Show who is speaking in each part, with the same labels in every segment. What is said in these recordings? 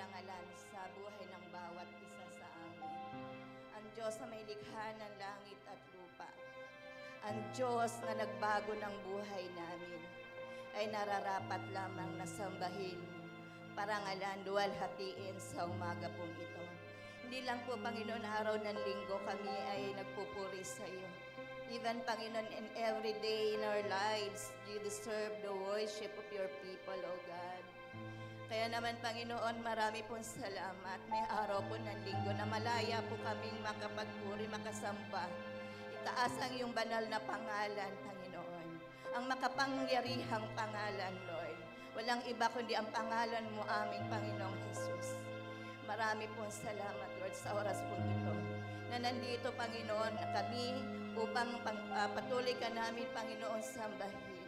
Speaker 1: karangalan sa buhay ng bawat isa sa amin. Ang Diyos na may likha ng langit at lupa. Ang Diyos na nagbago ng buhay namin ay nararapat lamang na sambahin, parangalan, luwalhatiin sa umaga pong ito. Hindi lang po, Panginoon, araw ng linggo kami ay nagpupuri sa iyo. Even, Panginoon, in every day in our lives, you deserve the worship of your people, O God. Kaya naman, Panginoon, marami pong salamat. May araw po ng linggo na malaya po kaming makapagpuri, makasamba. Itaas ang iyong banal na pangalan, Panginoon. Ang makapangyarihang pangalan, Lord. Walang iba kundi ang pangalan mo, aming Panginoong Jesus. Marami pong salamat, Lord, sa oras pong ito. Na nandito, Panginoon, kami upang patuloy ka namin, Panginoon, sambahin.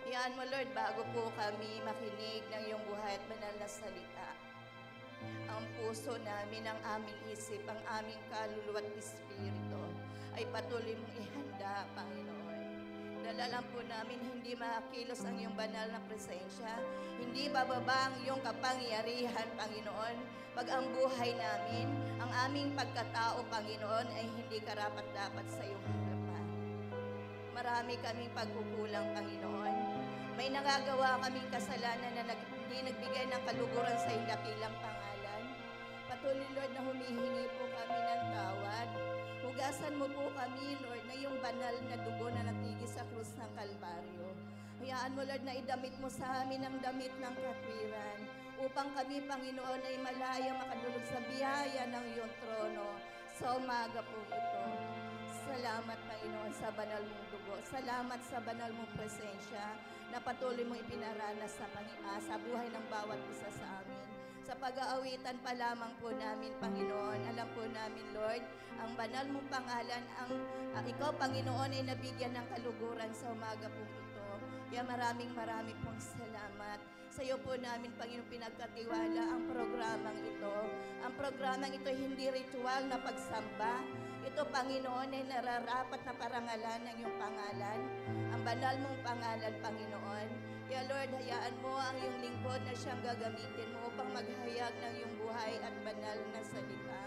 Speaker 1: Hayaan mo, Lord, bago po kami makinig ng iyong buhay at banal na salita. Ang puso namin, ang aming isip, ang aming kaluluwa at espiritu ay patuloy mong ihanda, Panginoon. Dalalang po namin hindi makilos ang iyong banal na presensya, hindi bababa ang iyong kapangyarihan, Panginoon, pag ang buhay namin, ang aming pagkatao, Panginoon, ay hindi karapat-dapat sa iyong harapan. Marami kaming pagkukulang, Panginoon. May nagagawa kaming kasalanan na hindi nagbigay ng kaluguran sa iyong dakilang pangalan. Patuloy, Lord, na humihingi po kami ng tawad. Hugasan mo po kami, Lord, na yung banal na dugo na natigis sa krus ng Kalbaryo. Hayaan mo, Lord, na idamit mo sa amin ang damit ng katwiran upang kami, Panginoon, ay malaya makadulog sa biyaya ng iyong trono sa umaga po ito. Salamat, Panginoon, sa banal mong dugo. Salamat sa banal mong presensya na patuloy mong ipinaranas sa buhay ng bawat isa sa amin. Sa pag-aawitan pa lamang po namin, Panginoon, alam po namin, Lord, ang banal mong pangalan, ikaw, Panginoon, ay nabigyan ng kaluguran sa umaga po ito. Kaya maraming pong salamat. Sa iyo po namin, Panginoon, pinagkatiwala ang programang ito. Ang programang ito hindi ritual na pagsamba. Ito, Panginoon, ay nararapat na parangalan ng iyong pangalan. Ang banal mong pangalan, Panginoon. Kaya, Lord, hayaan mo ang iyong lingkod na siyang gagamitin mo upang maghayag ng iyong buhay at banal na salita.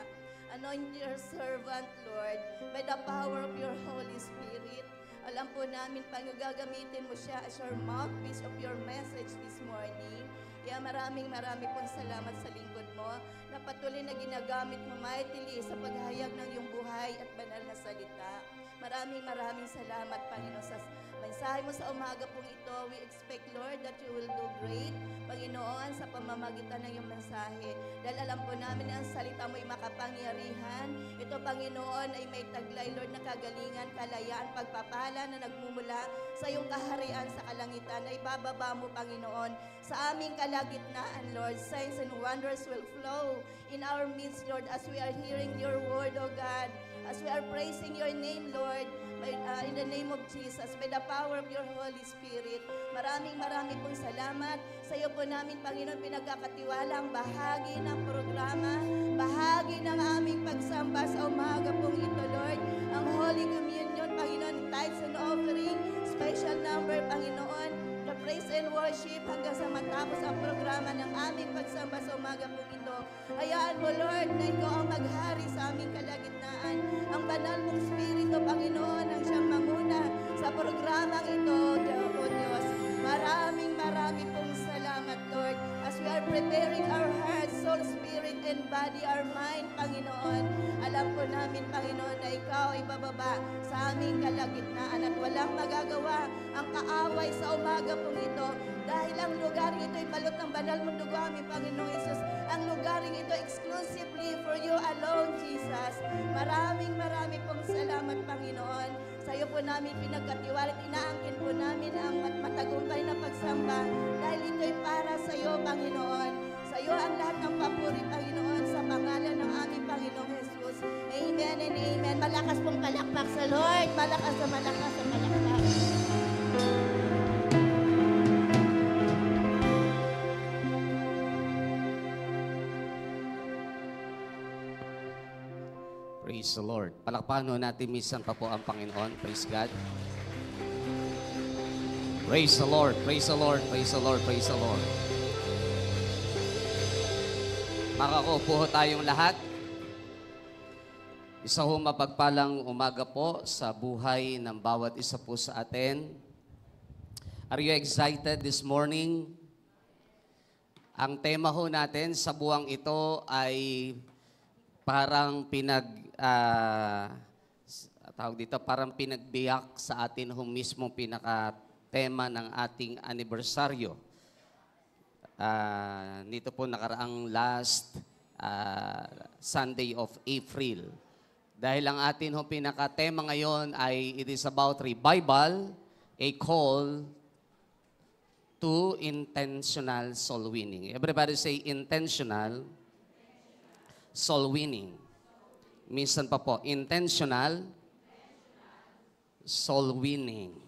Speaker 1: Anoint your servant, Lord, by the power of your Holy Spirit. Alam po namin, Panginoon, gagamitin mo siya as your mouthpiece of your message this morning. Kaya maraming pong salamat sa lingkod mo na patuloy na ginagamit mo mightily sa paghayag ng iyong buhay at banal na salita. Maraming salamat, Panginoon, sa mensahe mo sa umaga pong ito. We expect, Lord, that you will do great, Panginoon, sa pamamagitan ng iyong mensahe. Dahil alam po namin na ang salita mo ay makapangyarihan. Ito, Panginoon, ay may taglay, Lord, na kagalingan, kalayaan, pagpapala na nagmumula sa iyong kaharian sa kalangitan na ibababa mo, Panginoon, sa aming kalagitnaan, Lord. Signs and wonders will flow in our midst, Lord, as we are hearing your word, O God. As we are praising your name, Lord, in the name of Jesus, by the power of your Holy Spirit. Maraming pong salamat. Sa iyo po namin, Panginoon, pinagkakatiwala ang bahagi ng programa, bahagi ng aming pagsamba sa umaga pong ito, Lord. Ang Holy Communion, Panginoon, tithes and offering, special number, Panginoon, the praise and worship hanggang sa matapos ang programa ng aming pagsamba sa umaga pong ito. Hayaan mo, Lord, na ikaw ang maghari sa aming kalagitnaan. Ang banal mong Espiritu, Panginoon, ang siyang manguna sa programang ito, Diyos. Maraming pong salamat, Lord, as we are preparing our hearts, soul, spirit, and body, our mind, Panginoon. Alam po namin, Panginoon, na ikaw ay bababa sa aming kalagitnaan at walang magagawa ang kaaway sa umaga pong ito dahil ang lugar ito ay balot ng banal mong dugo, aming Panginoong Isus. Ang lugaring ito exclusively for you alone, Jesus. Maraming pong salamat, Panginoon. Sa iyo po namin pinagkatiwala at inaangkin po namin ang matagumpay na pagsamba dahil ito'y para sa iyo, Panginoon. Sa iyo ang lahat ng papuri, Panginoon, sa pangalan ng aming Panginoong Jesus. Amen and amen. Malakas pong palakpak sa Lord. Malakas sa palakpak.
Speaker 2: Praise the Lord. Palakpakan natin minsan pa po ang Panginoon. Praise God. Praise the Lord. Praise the Lord. Praise the Lord. Praise the Lord. Makakaupo ho tayong lahat. Isa ho mapagpalang umaga po sa buhay ng bawat isa po sa atin. Are you excited this morning? Ang tema ho natin sa buwang ito ay parang parang pinagbiyak sa atin ho mismo pinaka-tema ng ating anibersaryo. Nito po nakaraang last Sunday of April. Dahil ang atin ho pinaka-tema ngayon ay it is about revival, a call to intentional soul winning. Everybody say intentional soul winning. Minsan pa po, intentional soul winning.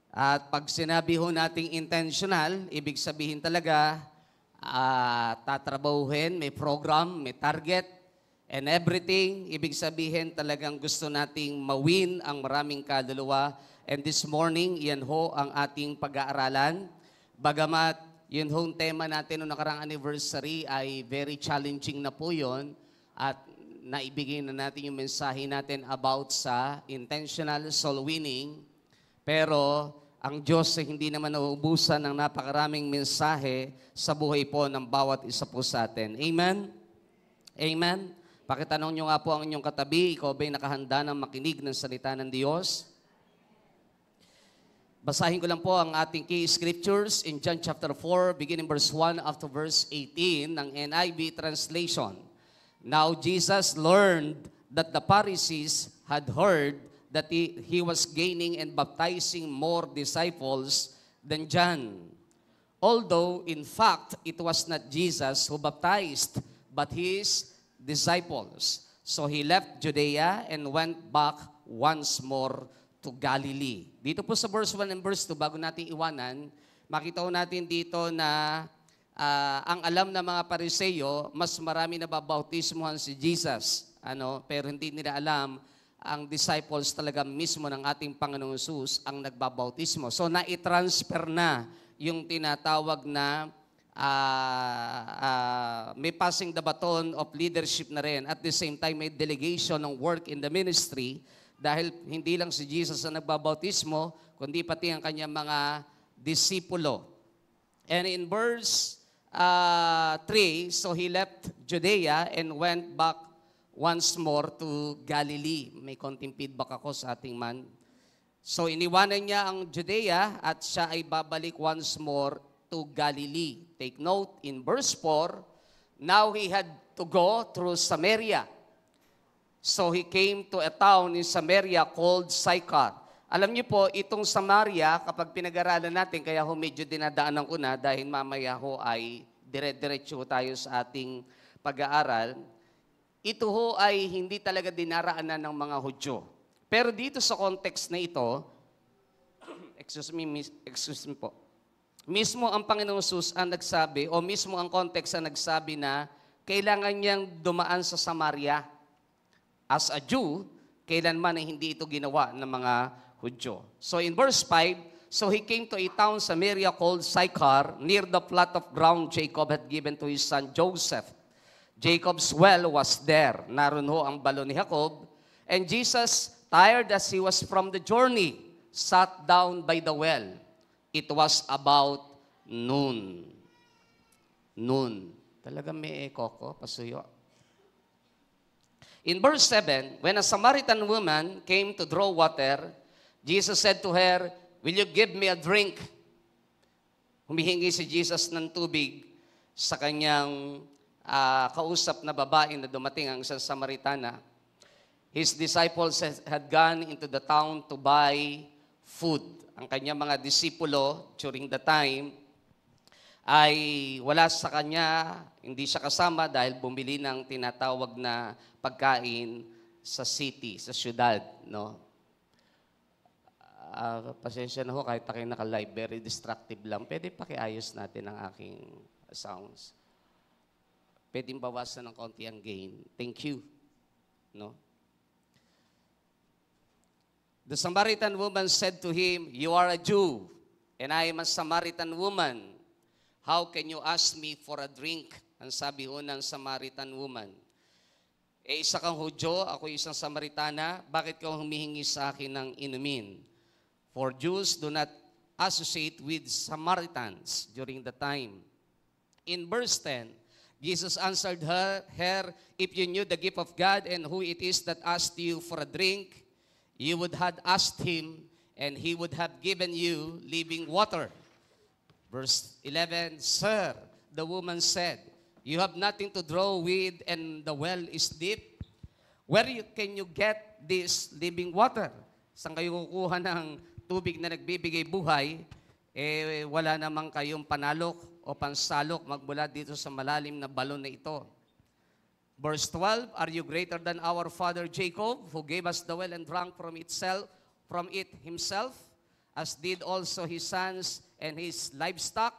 Speaker 2: At pag sinabi ho nating intentional, ibig sabihin talaga, tatrabahuhin, may program, may target, and everything. Ibig sabihin talagang gusto nating mawin ang maraming kaluluwa. And this morning, yan ho ang ating pag-aaralan. Bagamat yun ho ang tema natin noong nakarang anniversary ay very challenging na po yun. At naibigay na natin yung mensahe natin about sa intentional soul winning. Pero ang Diyos ay hindi naman nauubusan ng napakaraming mensahe sa buhay po ng bawat isa po sa atin. Amen? Amen? Pakitanong nyo nga po ang inyong katabi, ikaw ba'y nakahanda ng makinig ng salita ng Diyos? Basahin ko lang po ang ating key scriptures in John chapter 4, beginning verse 1 up to verse 18 ng NIV translation. Now Jesus learned that the Pharisees had heard that he was gaining and baptizing more disciples than John. Although, in fact, it was not Jesus who baptized, but his disciples. So he left Judea and went back once more to Galilee. Dito po sa verse 1 and verse 2, bago natin iwanan, makita ko natin dito na ang alam ng mga Pariseo, mas marami na babautismuhan si Jesus. Pero hindi nila alam ang disciples talaga mismo ng ating Panginoong Hesus ang nagbabautismo. So, na-transfer na yung tinatawag na may passing the baton of leadership na rin. At the same time, may delegation ng work in the ministry dahil hindi lang si Jesus ang nagbabautismo, kundi pati ang kanyang mga disipulo. And in verse 3, so he left Judea and went back once more to Galilee. May konting feedback ako sa ating man. So iniwanan niya ang Judea at siya ay babalik once more to Galilee. Take note, in verse 4, now he had to go through Samaria. So he came to a town in Samaria called Sychar. Alam niyo po, itong Samaria, kapag pinag-aralan natin, kaya ho medyo dinadaanan ko na dahil mamaya ho ay dire-diretso tayo sa ating pag-aaral. Ito ho ay hindi talaga dinaraanan ng mga Hudyo. Pero dito sa context na ito, excuse me po, mismo ang Panginoong Hesus ang nagsabi, o mismo ang context ang nagsabi na kailangan niyang dumaan sa Samaria. As a Jew, kailanman ay hindi ito ginawa ng mga Hudyo. So in verse 5, so he came to a town Samaria called Sychar, near the plot of ground Jacob had given to his son Joseph. Jacob's well was there. Naroon ho ang balon ni Jacob. And Jesus, tired as he was from the journey, sat down by the well. It was about noon. Noon. Talaga may echo ko, pasuyo. In verse 7, when a Samaritan woman came to draw water, Jesus said to her, "Will you give me a drink?" Humihingi si Jesus ng tubig sa kanyang kausap na babae na dumating, ang isang Samaritana. His disciples had gone into the town to buy food. Ang kanyang mga disipulo during the time ay wala sa kanya, hindi siya kasama dahil bumili ng tinatawag na pagkain sa city, sa syudad. No? Pasensya na ho kahit aking naka-live, very distractive lang. Pwede pakiayos natin ang aking sounds. Pwedeng bawasan ng konti ang gain. Thank you. No? The Samaritan woman said to him, "You are a Jew, and I am a Samaritan woman. How can you ask me for a drink?" Ang sabi ho ng Samaritan woman, isa kang Hudyo, ako isang Samaritana, bakit ka humihingi sa akin ng inumin? For Jews do not associate with Samaritans during the time. In verse 10, Jesus answered her, if you knew the gift of God and who it is that asked you for a drink, you would have asked him, and he would have given you living water. Verse 11, Sir, the woman said, you have nothing to draw with, and the well is deep. Can you get this living water? Saan kayo kukuha ng tubig na nagbibigay buhay? Wala namang kayong panalok o pansalok magmula dito sa malalim na balon na ito. Verse 12, Are you greater than our father Jacob, who gave us the well and drank from it himself, as did also his sons and his livestock?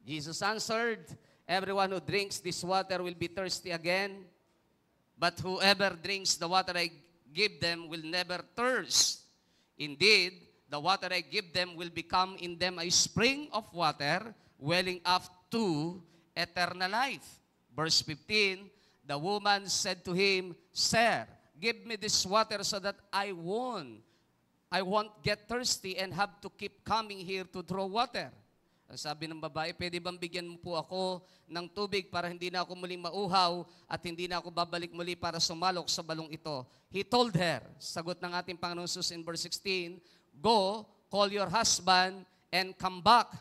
Speaker 2: Jesus answered, Everyone who drinks this water will be thirsty again, but whoever drinks the water I give them will never thirst. Indeed, the water I give them will become in them a spring of water, welling up to eternal life. Verse 15, the woman said to him, Sir, give me this water so that I won't get thirsty and have to keep coming here to draw water. Ang sabi ng babae, pwede bang bigyan mo po ako ng tubig para hindi na ako muling mauhaw at hindi na ako babalik muli para sumalok sa balong ito? He told her, sagot ng ating Panginoon Jesus in verse 16, Go, call your husband and come back.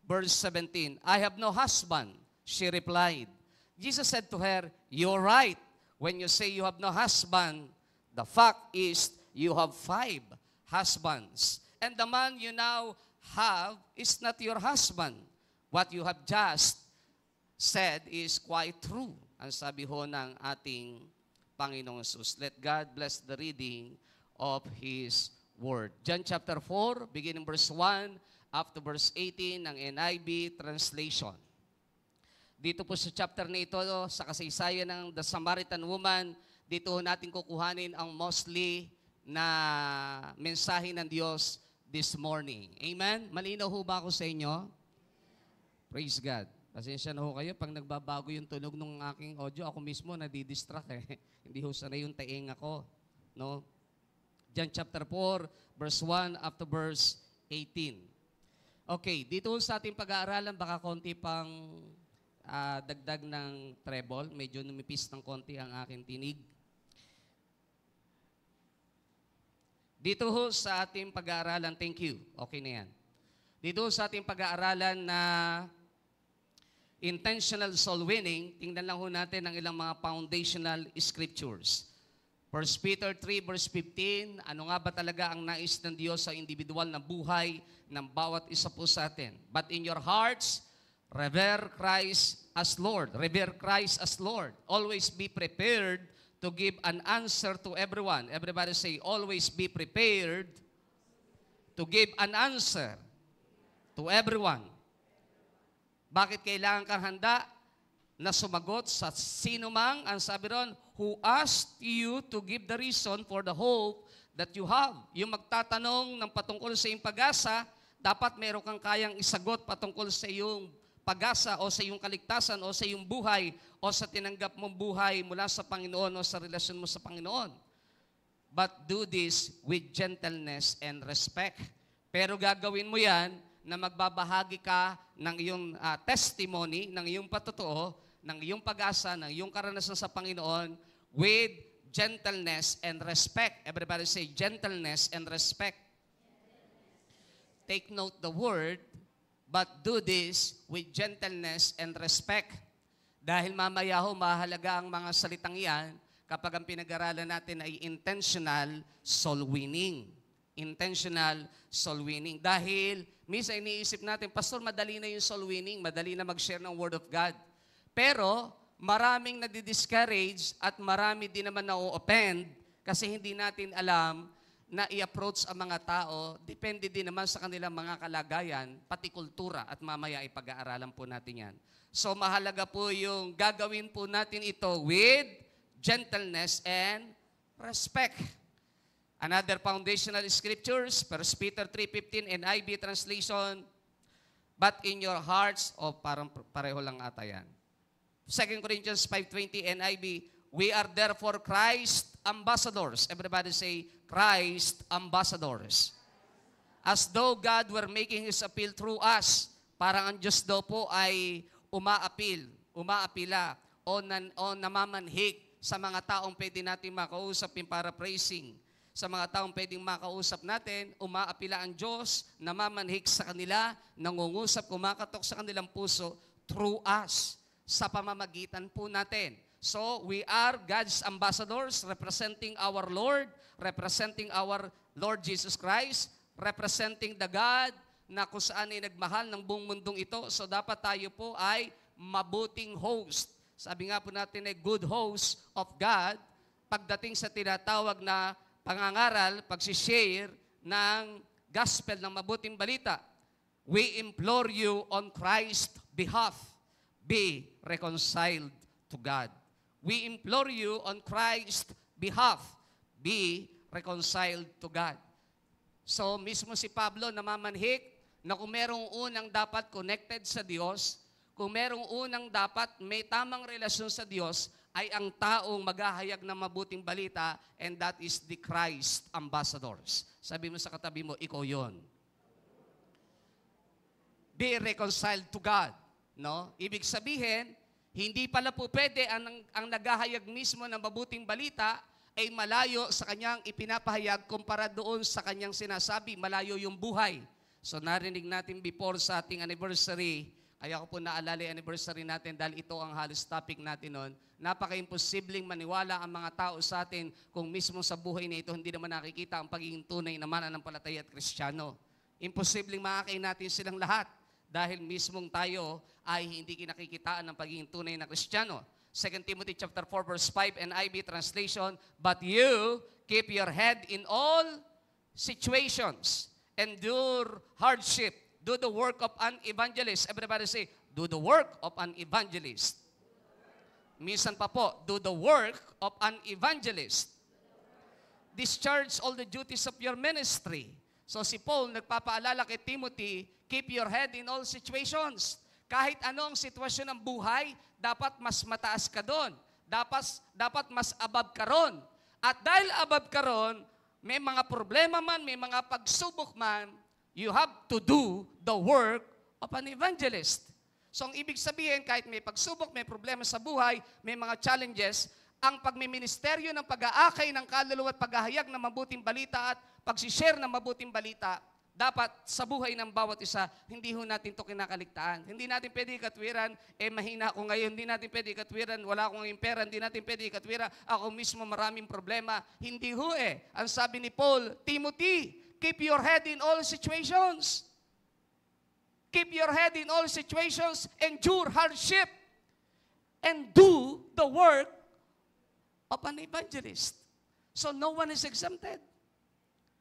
Speaker 2: Verse 17, I have no husband, she replied. Jesus said to her, You're right when you say you have no husband. The fact is, you have 5 husbands. And the man you now have is not your husband. What you have just said is quite true. Ang sabi ho ng ating Panginoong Jesus. Let God bless the reading of His Word. John chapter 4, beginning verse 1, up to verse 18 ng NIV translation. Dito po sa chapter na ito, sa kasaysayan ng The Samaritan Woman, dito natin kukuhanin ang mostly na mensahe ng Diyos this morning. Amen? Malinaw ho ba ako sa inyo? Praise God. Pasensya na ho kayo, pag nagbabago yung tunog ng aking audio, ako mismo nadidistract eh. Hindi ho sanay yung taing ako. No? John chapter 4, verse 1 up to verse 18. Okay, dito sa ating pag-aaralan, baka konti pang dagdag ng treble. Medyo numipis ng konti ang aking tinig. Dito ho sa ating pag-aaralan, thank you. Okay na yan. Dito ho sa ating pag-aaralan na intentional soul winning, tingnan lang ho natin ang ilang mga foundational scriptures. 1 Peter 3 verse 15, ano nga ba talaga ang nais ng Diyos sa individual na buhay ng bawat isa po sa atin? But in your hearts, revere Christ as Lord. Revere Christ as Lord. Always be prepared to give an answer to everyone. Everybody say, always be prepared to give an answer to everyone. Bakit kailangan kang handa na sumagot sa sino mang, ang sabi ron, who asked you to give the reason for the hope that you have. Yung magtatanong ng patungkol sa iyong pag-asa, dapat meron kang kayang isagot patungkol sa iyong pag-asa o sa iyong kaligtasan o sa iyong buhay o sa tinanggap mong buhay mula sa Panginoon o sa relasyon mo sa Panginoon. But do this with gentleness and respect. Pero gagawin mo yan na magbabahagi ka ng iyong testimony, ng iyong patotoo, ng iyong pag-asa, ng iyong karanasan sa Panginoon with gentleness and respect. Everybody say gentleness and respect. Take note the word, but do this with gentleness and respect. Dahil mamaya ho, mahalaga ang mga salitang yan kapag ang pinag-aralan natin ay intentional soul winning. Intentional soul winning. Dahil minsan iniisip natin, Pastor, madali na yung soul winning, madali na mag-share ng Word of God. Pero maraming nadi-discourage at marami din naman na-offend kasi hindi natin alam na i-approach ang mga tao, depende din naman sa kanilang mga kalagayan, pati kultura, at mamaya ipag-aaralan po natin yan. So mahalaga po yung gagawin po natin ito with gentleness and respect. Another foundational scriptures, 1 Peter 3:15 NIV translation, but in your hearts, parang pareho lang ata yan. 2 Corinthians 5:20 NIV, we are therefore Christ ambassadors. Everybody say, Christ ambassadors. As though God were making His appeal through us. Parang ang Diyos daw po ay umaapila, o namamanhik sa mga taong pwede natin makausap in paraphrasing. Sa mga taong pwedeng makausap natin, umaapila ang Diyos, namamanhik sa kanila, nangungusap, kumakatok sa kanilang puso through us, sa pamamagitan po natin. So, we are God's ambassadors representing our Lord, representing our Lord Jesus Christ, representing the God na kung saan ay nagmahal ng buong mundong ito. So, dapat tayo po ay mabuting host. Sabi nga po natin ay good host of God pagdating sa tinatawag na pangangaral, pagsishare ng gospel ng mabuting balita. We implore you on Christ's behalf, be reconciled to God. We implore you on Christ's behalf, be reconciled to God. So, mismo si Pablo namamanhik na kung merong unang dapat connected sa Diyos, kung merong unang dapat may tamang relasyon sa Diyos, ay ang taong maghahayag ng mabuting balita, and that is the Christ ambassadors. Sabi mo sa katabi mo, ikaw yon. Be reconciled to God. No? Ibig sabihin, hindi pala po pwede ang naghahayag mismo ng mabuting balita ay malayo sa kanyang ipinapahayag kumpara doon sa kanyang sinasabi, malayo yung buhay. So narinig natin before sa ating anniversary, kaya ko po naalala yung anniversary natin dahil ito ang halos topic natin noon. Napaka-imposibleng maniwala ang mga tao sa atin kung mismo sa buhay na ito hindi naman nakikita ang pagiging tunay na mananampalataya at Kristiyano. Imposibleng makakain natin silang lahat dahil mismong tayo ay hindi kinakikitaan ng pagiging tunay na Kristiyano. 2 Timothy chapter 4 verse 5 NIV translation, but you keep your head in all situations, endure hardship, do the work of an evangelist. Everybody say, do the work of an evangelist. Minsan pa po, do the work of an evangelist. Discharge all the duties of your ministry. So si Paul nagpapaalala kay Timothy, keep your head in all situations. Kahit ano ang sitwasyon ng buhay, dapat mas mataas ka doon. Dapat mas above ka ron. At dahil above ka ron, may mga problema man, may mga pagsubok man, you have to do the work of an evangelist. So ang ibig sabihin, kahit may pagsubok, may problema sa buhay, may mga challenges, ang pagmiministeryo ng pag-aakay ng kaluluwa at paghahayag ng mabuting balita at pagsishare ng mabuting balita, dapat sa buhay ng bawat isa, hindi ho natin ito kinakaligtaan. Hindi natin pwede ikatwiran, mahina ako ngayon. Hindi natin pwede ikatwiran, wala akong ngayong pera. Hindi natin pwede ikatwiran, ako mismo maraming problema. Hindi ho Ang sabi ni Paul, Timothy, keep your head in all situations. Keep your head in all situations, endure hardship, and do the work of an evangelist. So no one is exempted.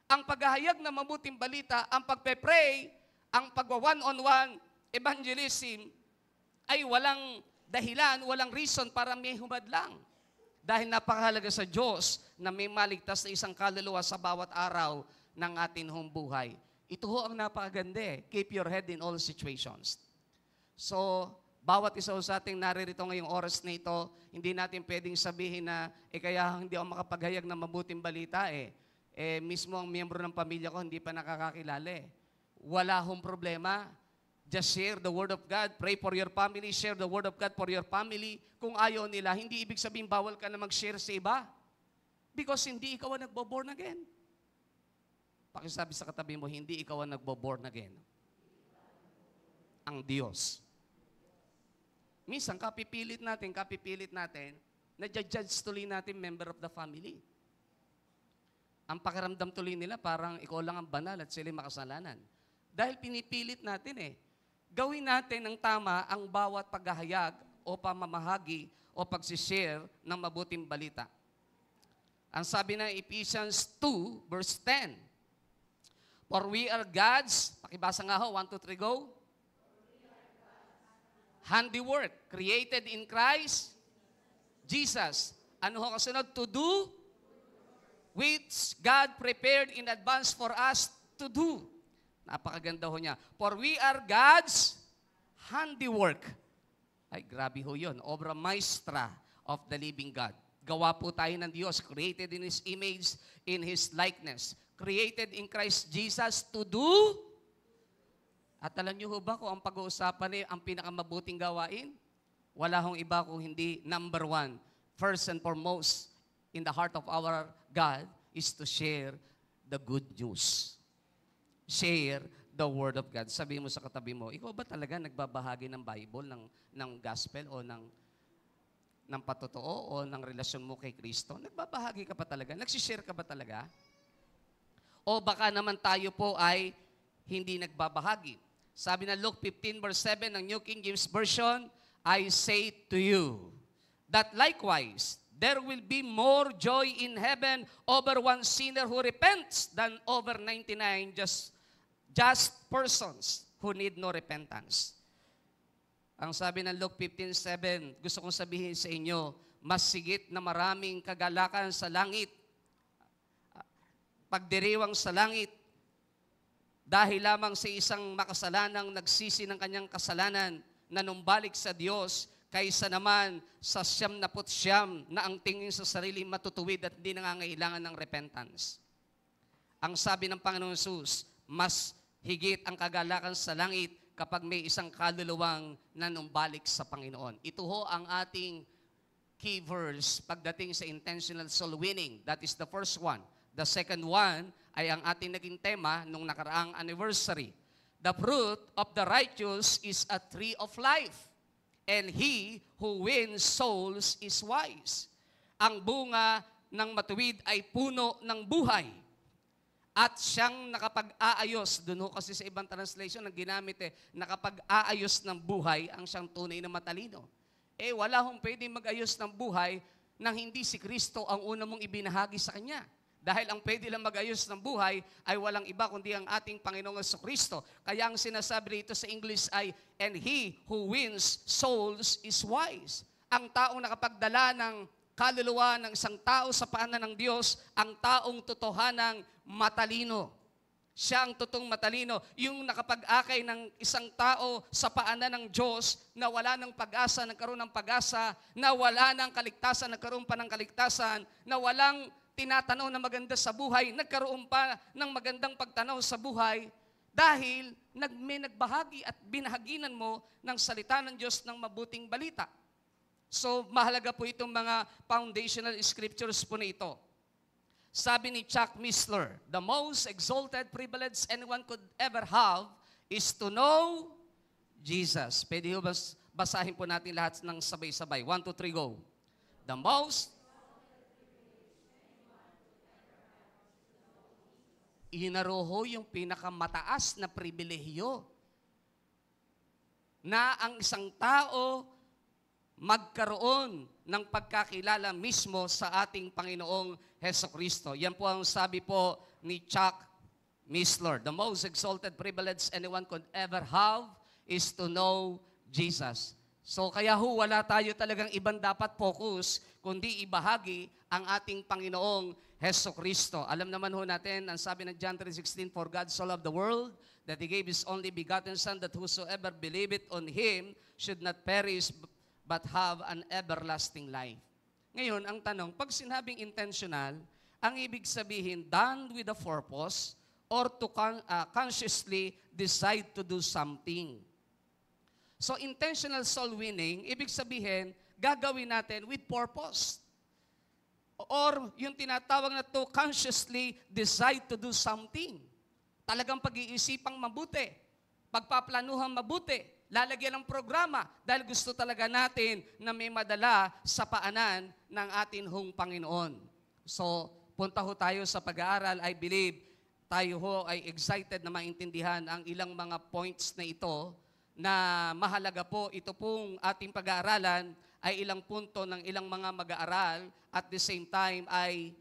Speaker 2: Ang paghahayag ng mabuting balita, ang pagpe-pray, ang pagwa-one-on-one evangelism ay walang dahilan, walang reason para may humadlang. Dahil napakahalaga sa Diyos na may maligtas na isang kaluluwa sa bawat araw ng ating buhay. Ito ho ang napakaganda Keep your head in all situations. So, bawat isa sa ating naririto ngayong oras na ito, hindi natin pwedeng sabihin na, kaya hindi ako makapaghayag ng mabuting balita mismo ang miyembro ng pamilya ko hindi pa nakakakilala Wala hong problema. Just share the word of God. Pray for your family. Share the word of God for your family. Kung ayaw nila, hindi ibig sabihin bawal ka na mag-share sa iba. Because hindi ikaw ang nagbo-born again. Pakisabi sa katabi mo, hindi ikaw ang nagbo-born again. Ang Diyos. Minsan, kapipilit natin, na-judge tuloy natin member of the family. Ang pakiramdam tuloy nila parang ikaw lang ang banal at sila makasalanan. Dahil pinipilit natin Gawin natin ng tama ang bawat paghahayag o pamamahagi o pagsishare ng mabuting balita. Ang sabi ng Ephesians 2 verse 10, for we are God's, pakibasa nga ho, 1, 2, 3, go. Handiwork, created in Christ Jesus. Ano ho kasunod? To do which God prepared in advance for us to do. Napakaganda ho niya. For we are God's handiwork. Ay, grabe ho yun. Obra maestra of the living God. Gawa po tayo ng Diyos, created in His image, in His likeness. Created in Christ Jesus to do. At alam niyo ho ba kung ang pag-uusapan ang pinakamabuting gawain? Wala hong iba kung hindi number one. First and foremost, in the heart of our God is to share the good news. Share the Word of God. Sabi mo sa katabi mo, ikaw ba talaga nagbabahagi ng Bible, ng gospel o ng patotoo o ng relasyon mo kay Kristo? Nagbabahagi ka pa talaga? Nagsishare ka ba talaga? O baka naman tayo po ay hindi nagbabahagi. Sabi na Luke 15 verse 7 ng New King James Version, I say to you that likewise there will be more joy in heaven over one sinner who repents than over 99 just persons who need no repentance. Ang sabi ng Luke 15:7, gusto kong sabihin sa inyo, mas sigit na maraming kagalakan sa langit, pagdiriwang sa langit, dahil lamang sa isang makasalanang nagsisi ng kanyang kasalanan na numbalik sa Diyos, kaysa naman sa 99 na ang tingin sa sarili matutuwid at hindi nangangailangan ng repentance. Ang sabi ng Panginoon Jesus, mas higit ang kagalakan sa langit kapag may isang kaluluwang nanumbalik sa Panginoon. Ito ho ang ating key verse pagdating sa intentional soul winning. That is the first one. The second one ay ang ating naging tema nung nakaraang anniversary. The fruit of the righteous is a tree of life, and he who wins souls is wise. Ang bunga ng matuwid ay puno ng buhay, at siyang nakapag-aayos, doon ho kasi sa ibang translation ang ginamit nakapag-aayos ng buhay ang siyang tunay na matalino. Wala hong pwedeng mag-ayos ng buhay nang hindi si Kristo ang una mong ibinahagi sa Kanya. Dahil ang pwede lang mag-ayos ng buhay ay walang iba kundi ang ating Panginoong Jesucristo. Kaya ang sinasabi dito sa English ay, and he who wins souls is wise. Ang taong nakapagdala ng kaluluwa ng isang tao sa paanan ng Diyos, ang taong totohanang matalino. Siya ang totoong matalino, yung nakapag-akay ng isang tao sa paanan ng Diyos na wala ng pag-asa, nagkaroon ng pag-asa, na wala ng kaligtasan, nagkaroon pa ng kaligtasan, na walang tinatanaw na maganda sa buhay, nagkaroon pa ng magandang pagtanaw sa buhay dahil may nagbahagi at binahaginan mo ng salita ng Diyos ng mabuting balita. So, mahalaga po itong mga foundational scriptures po na ito. Sabi ni Chuck Missler, the most exalted privilege anyone could ever have is to know Jesus. Pwede ho basahin po natin lahat ng sabay-sabay. 1, 2, 3, go. The most inaroho yung pinakamataas na pribilehiyo na ang isang tao magkaroon ng pagkakilala mismo sa ating Panginoong Hesukristo. Yan po ang sabi po ni Chuck Missler. The most exalted privilege anyone could ever have is to know Jesus. So kaya ho, wala tayo talagang ibang dapat focus, kundi ibahagi ang ating Panginoong Hesukristo. Alam naman ho natin, ang sabi ng John 3:16, for God so loved the world, that He gave His only begotten Son, that whosoever believeth on Him should not perish, but have an everlasting life. Ngayon, ang tanong, pag sinabing intentional, ang ibig sabihin, done with a purpose, or to consciously decide to do something. So, intentional soul winning, ibig sabihin, gagawin natin with purpose. Or yung tinatawag na to consciously decide to do something. Talagang pag-iisipang mabuti, pagpaplanuhan mabuti, lalagyan ng programa dahil gusto talaga natin na may madala sa paanan ng atin hong Panginoon. So, punta ho tayo sa pag-aaral. I believe tayo ho ay excited na maintindihan ang ilang mga points na ito na mahalaga po. Ito pong ating pag-aaralan ay ilang punto ng ilang mga mag-aaral at the same time ay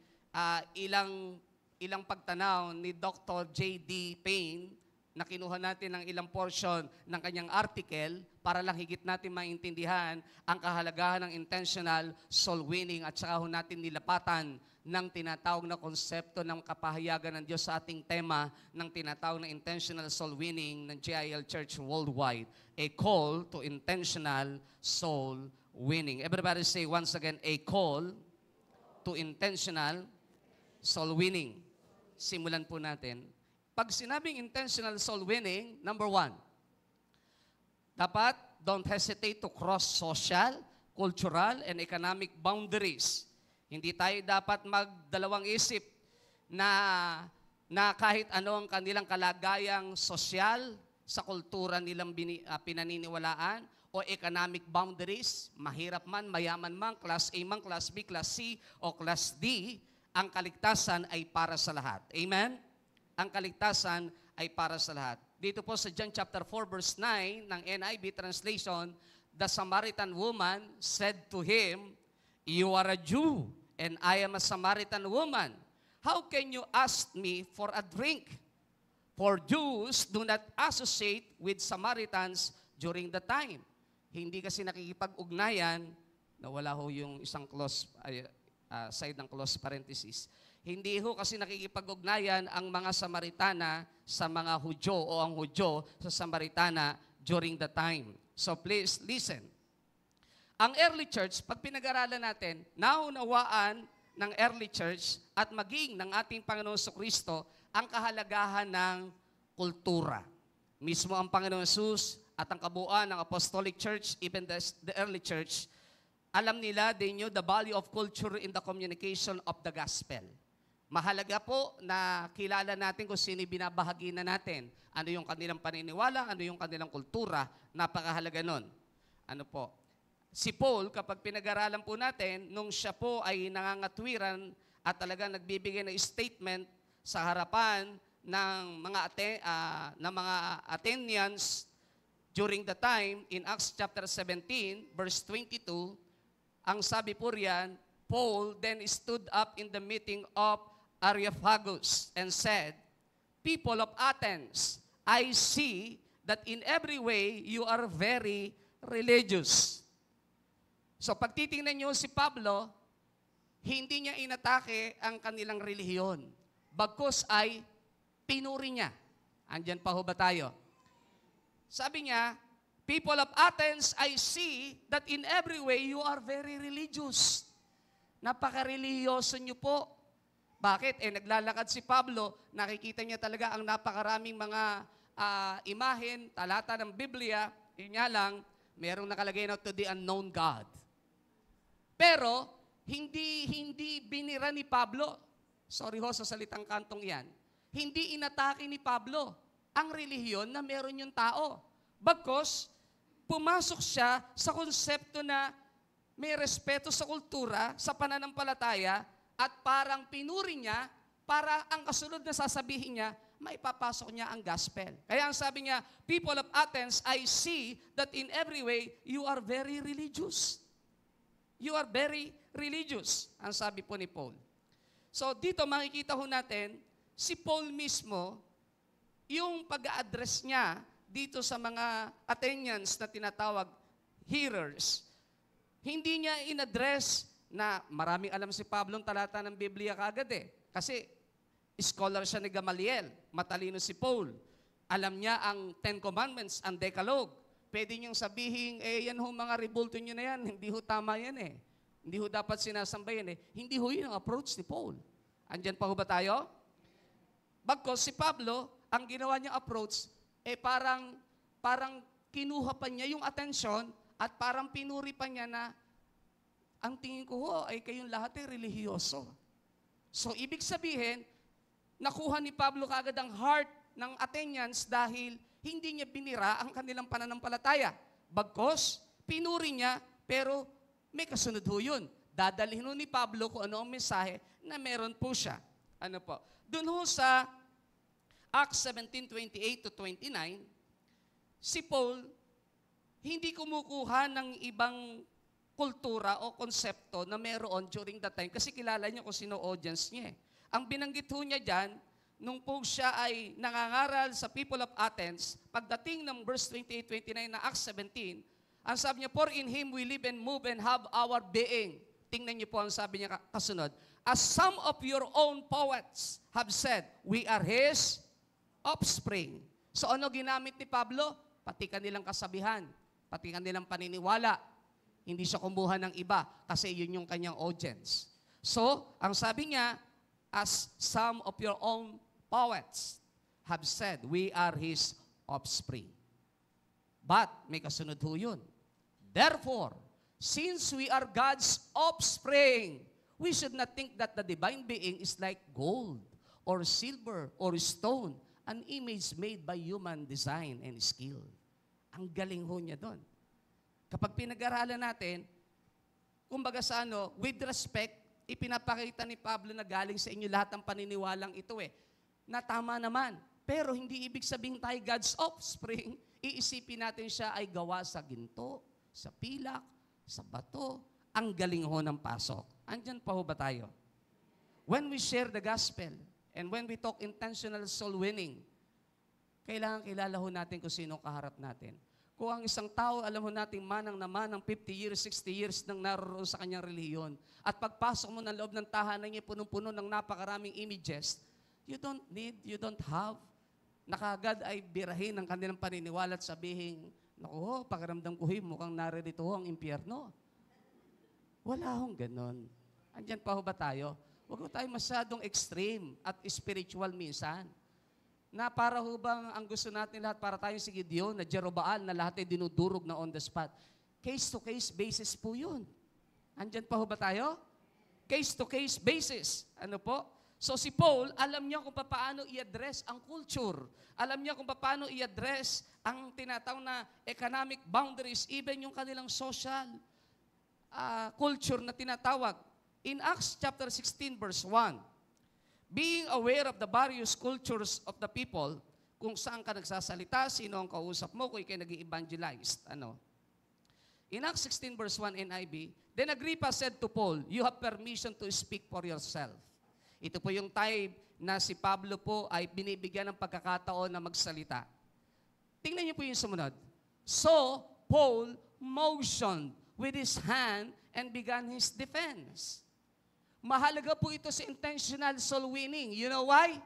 Speaker 2: ilang pagtanaw ni Dr. J.D. Payne na kinuha natin ng ilang portion ng kanyang article para lang higit natin maintindihan ang kahalagahan ng intentional soul winning at saka ho natin nilapatan ng tinatawag na konsepto ng kapahayagan ng Diyos sa ating tema ng tinatawag na intentional soul winning ng GIL Church Worldwide. A call to intentional soul winning. Everybody say once again, a call to intentional soul winning. Simulan po natin. Pag sinabing intentional soul winning, number 1, dapat don't hesitate to cross social, cultural, and economic boundaries. Hindi tayo dapat magdalawang isip na kahit ano ang kanilang kalagayang sosyal sa kultura nilang pinaniniwalaan o economic boundaries, mahirap man, mayaman man, class A man, class B, class C, o class D, ang kaligtasan ay para sa lahat. Amen? Ang kaligtasan ay para sa lahat. Dito po sa John chapter 4 verse 9 ng NIV translation, the Samaritan woman said to him, "You are a Jew, and I am a Samaritan woman. How can you ask me for a drink? For Jews do not associate with Samaritans during the time." Hindi kasi nakikipag-ugnayan, na wala ho yung isang close, side ng close parenthesis. Hindi ho kasi nakikipag-ugnayan ang mga Samaritana sa mga Hudyo o ang Hudyo sa Samaritana during the time. So please listen. Ang early church, pag pinag-aralan natin, naunawaan ng early church at maging ng ating Panginoon Kristo ang kahalagahan ng kultura. Mismo ang Panginoon Jesus at ang kabuuan ng Apostolic Church, even the early church, alam nila, they knew the value of culture in the communication of the gospel. Mahalaga po na kilala natin kung sino binabahagi na natin. Ano yung kanilang paniniwala, ano yung kanilang kultura, napakahalaga nun. Ano po? Si Paul, kapag pinag-aralan po natin, nung siya po ay nangangatwiran at talagang nagbibigay ng statement sa harapan ng mga Athenians during the time, in Acts chapter 17, verse 22, ang sabi po riyan, Paul then stood up in the meeting of Areopagus and said, "People of Athens, I see that in every way you are very religious." So pag titingnan nyo si Pablo, hindi niya inatake ang kanilang relihiyon. Bagkus ay pinuri niya. Andyan pa ho ba tayo? Sabi niya, "People of Athens, I see that in every way you are very religious." Napaka-relihiyoso niyo po. Bakit? Naglalakad si Pablo, nakikita niya talaga ang napakaraming mga imahen, talata ng Biblia, yun nga lang, merong nakalagay na to the unknown God. Pero, hindi binira ni Pablo. Sorry ho sa salitang kantong yan. Hindi inatake ni Pablo ang relihiyon na meron yung tao. Bagkus, pumasok siya sa konsepto na may respeto sa kultura, sa pananampalataya, at parang pinuri niya para ang kasunod na sasabihin niya, maipapasok niya ang gospel. Kaya ang sabi niya, "People of Athens, I see that in every way you are very religious." You are very religious, ang sabi po ni Paul. So dito makikita ho natin, si Paul mismo, yung pag-a-address niya dito sa mga Athenians na tinatawag hearers, hindi niya in-address na maraming alam si Pablo ng talata ng Biblia kagad Kasi scholar siya ni Gamaliel, matalino si Paul. Alam niya ang Ten Commandments, ang Decalogue. Pwede niyong sabihin, yan ho mga rebulto niyo na yan, hindi ho tama yan Hindi ho dapat sinasamba yan Hindi ho yun ang approach ni Paul. Andyan pa ho ba tayo? Bagkos si Pablo, ang ginawa niyang approach, parang kinuha pa niya yung atensyon at parang pinuri pa niya na ang tingin ko ho ay kayong lahat ay relihiyoso. So ibig sabihin, nakuha ni Pablo kaagad ang heart ng Athenians dahil hindi niya binira ang kanilang pananampalataya. Bagkos, pinuri niya, pero may kasunod ho yun. Dadalhin ho ni Pablo kung ano ang mensahe na meron po siya. Ano po? Doon ho sa Acts 17:28 to 29, si Paul hindi kumukuha ng ibang kultura o konsepto na meron during that time kasi kilala niya kung sino audience niya Ang binanggit ho niya dyan, nung po siya ay nangangaral sa people of Athens, pagdating ng verse 28-29 na Acts 17, ang sabi niya, "For in Him we live and move and have our being." Tingnan niyo po ang sabi niya kasunod, as some of your own poets have said, we are His offspring. So ano ginamit ni Pablo? Pati kanilang kasabihan, pati kanilang paniniwala. Hindi siya kumuha ng iba kasi yun yung kanyang audience. So, ang sabi niya, as some of your own poets have said, we are His offspring. But, may kasunod ho yun. Therefore, since we are God's offspring, we should not think that the divine being is like gold or silver or stone, an image made by human design and skill. Ang galing ho niya doon. Kapag pinag-aralan natin, kumbaga sa with respect, ipinapakita ni Pablo na galing sa inyo lahat ng paniniwalang ito na tama naman. Pero hindi ibig sabihin tayo God's offspring, iisipin natin siya ay gawa sa ginto, sa pilak, sa bato. Ang galing ho ng pasok. Andyan pa ho ba tayo? When we share the gospel, and when we talk intentional soul winning, kailangan kilala ho natin kung sino kaharap natin. Kung ang isang tao, alam mo natin, manang na manang 50 years, 60 years nang naroon sa kanyang relihiyon, at pagpasok mo ng loob ng tahanan niya, punong-puno ng napakaraming images, you don't have, nakagad ay birahin ang kanilang paniniwala at sabihin, naku, pakiramdam ko mukhang naririto ho ang impyerno. Wala hong ganon. Andyan pa ho ba tayo? Huwag ho tayo masyadong extreme at spiritual minsan. Na para ho bang ang gusto natin lahat, para tayo si Gideon, na Jeroboam, na lahat ay dinudurog na on the spot. Case-to-case basis po yun. Andyan pa ho ba tayo? Case-to-case basis. Ano po? So si Paul, alam niya kung paano i-address ang culture. Alam niya kung paano i-address ang tinatawag na economic boundaries, even yung kanilang social culture na tinatawag. In Acts chapter 16 verse 1, being aware of the various cultures of the people, kung saan ka nagsasalita, sino ang kausap mo, kung ikay nag-evangelize. In Acts 16 verse 1 NIV, then Agrippa said to Paul, you have permission to speak for yourself. Ito po yung time na si Pablo po ay binibigyan ng pagkakataon na magsalita. Tingnan niyo po yung sumunod. So, Paul motioned with his hand and began his defense. Mahalaga po ito sa intentional soul winning. You know why?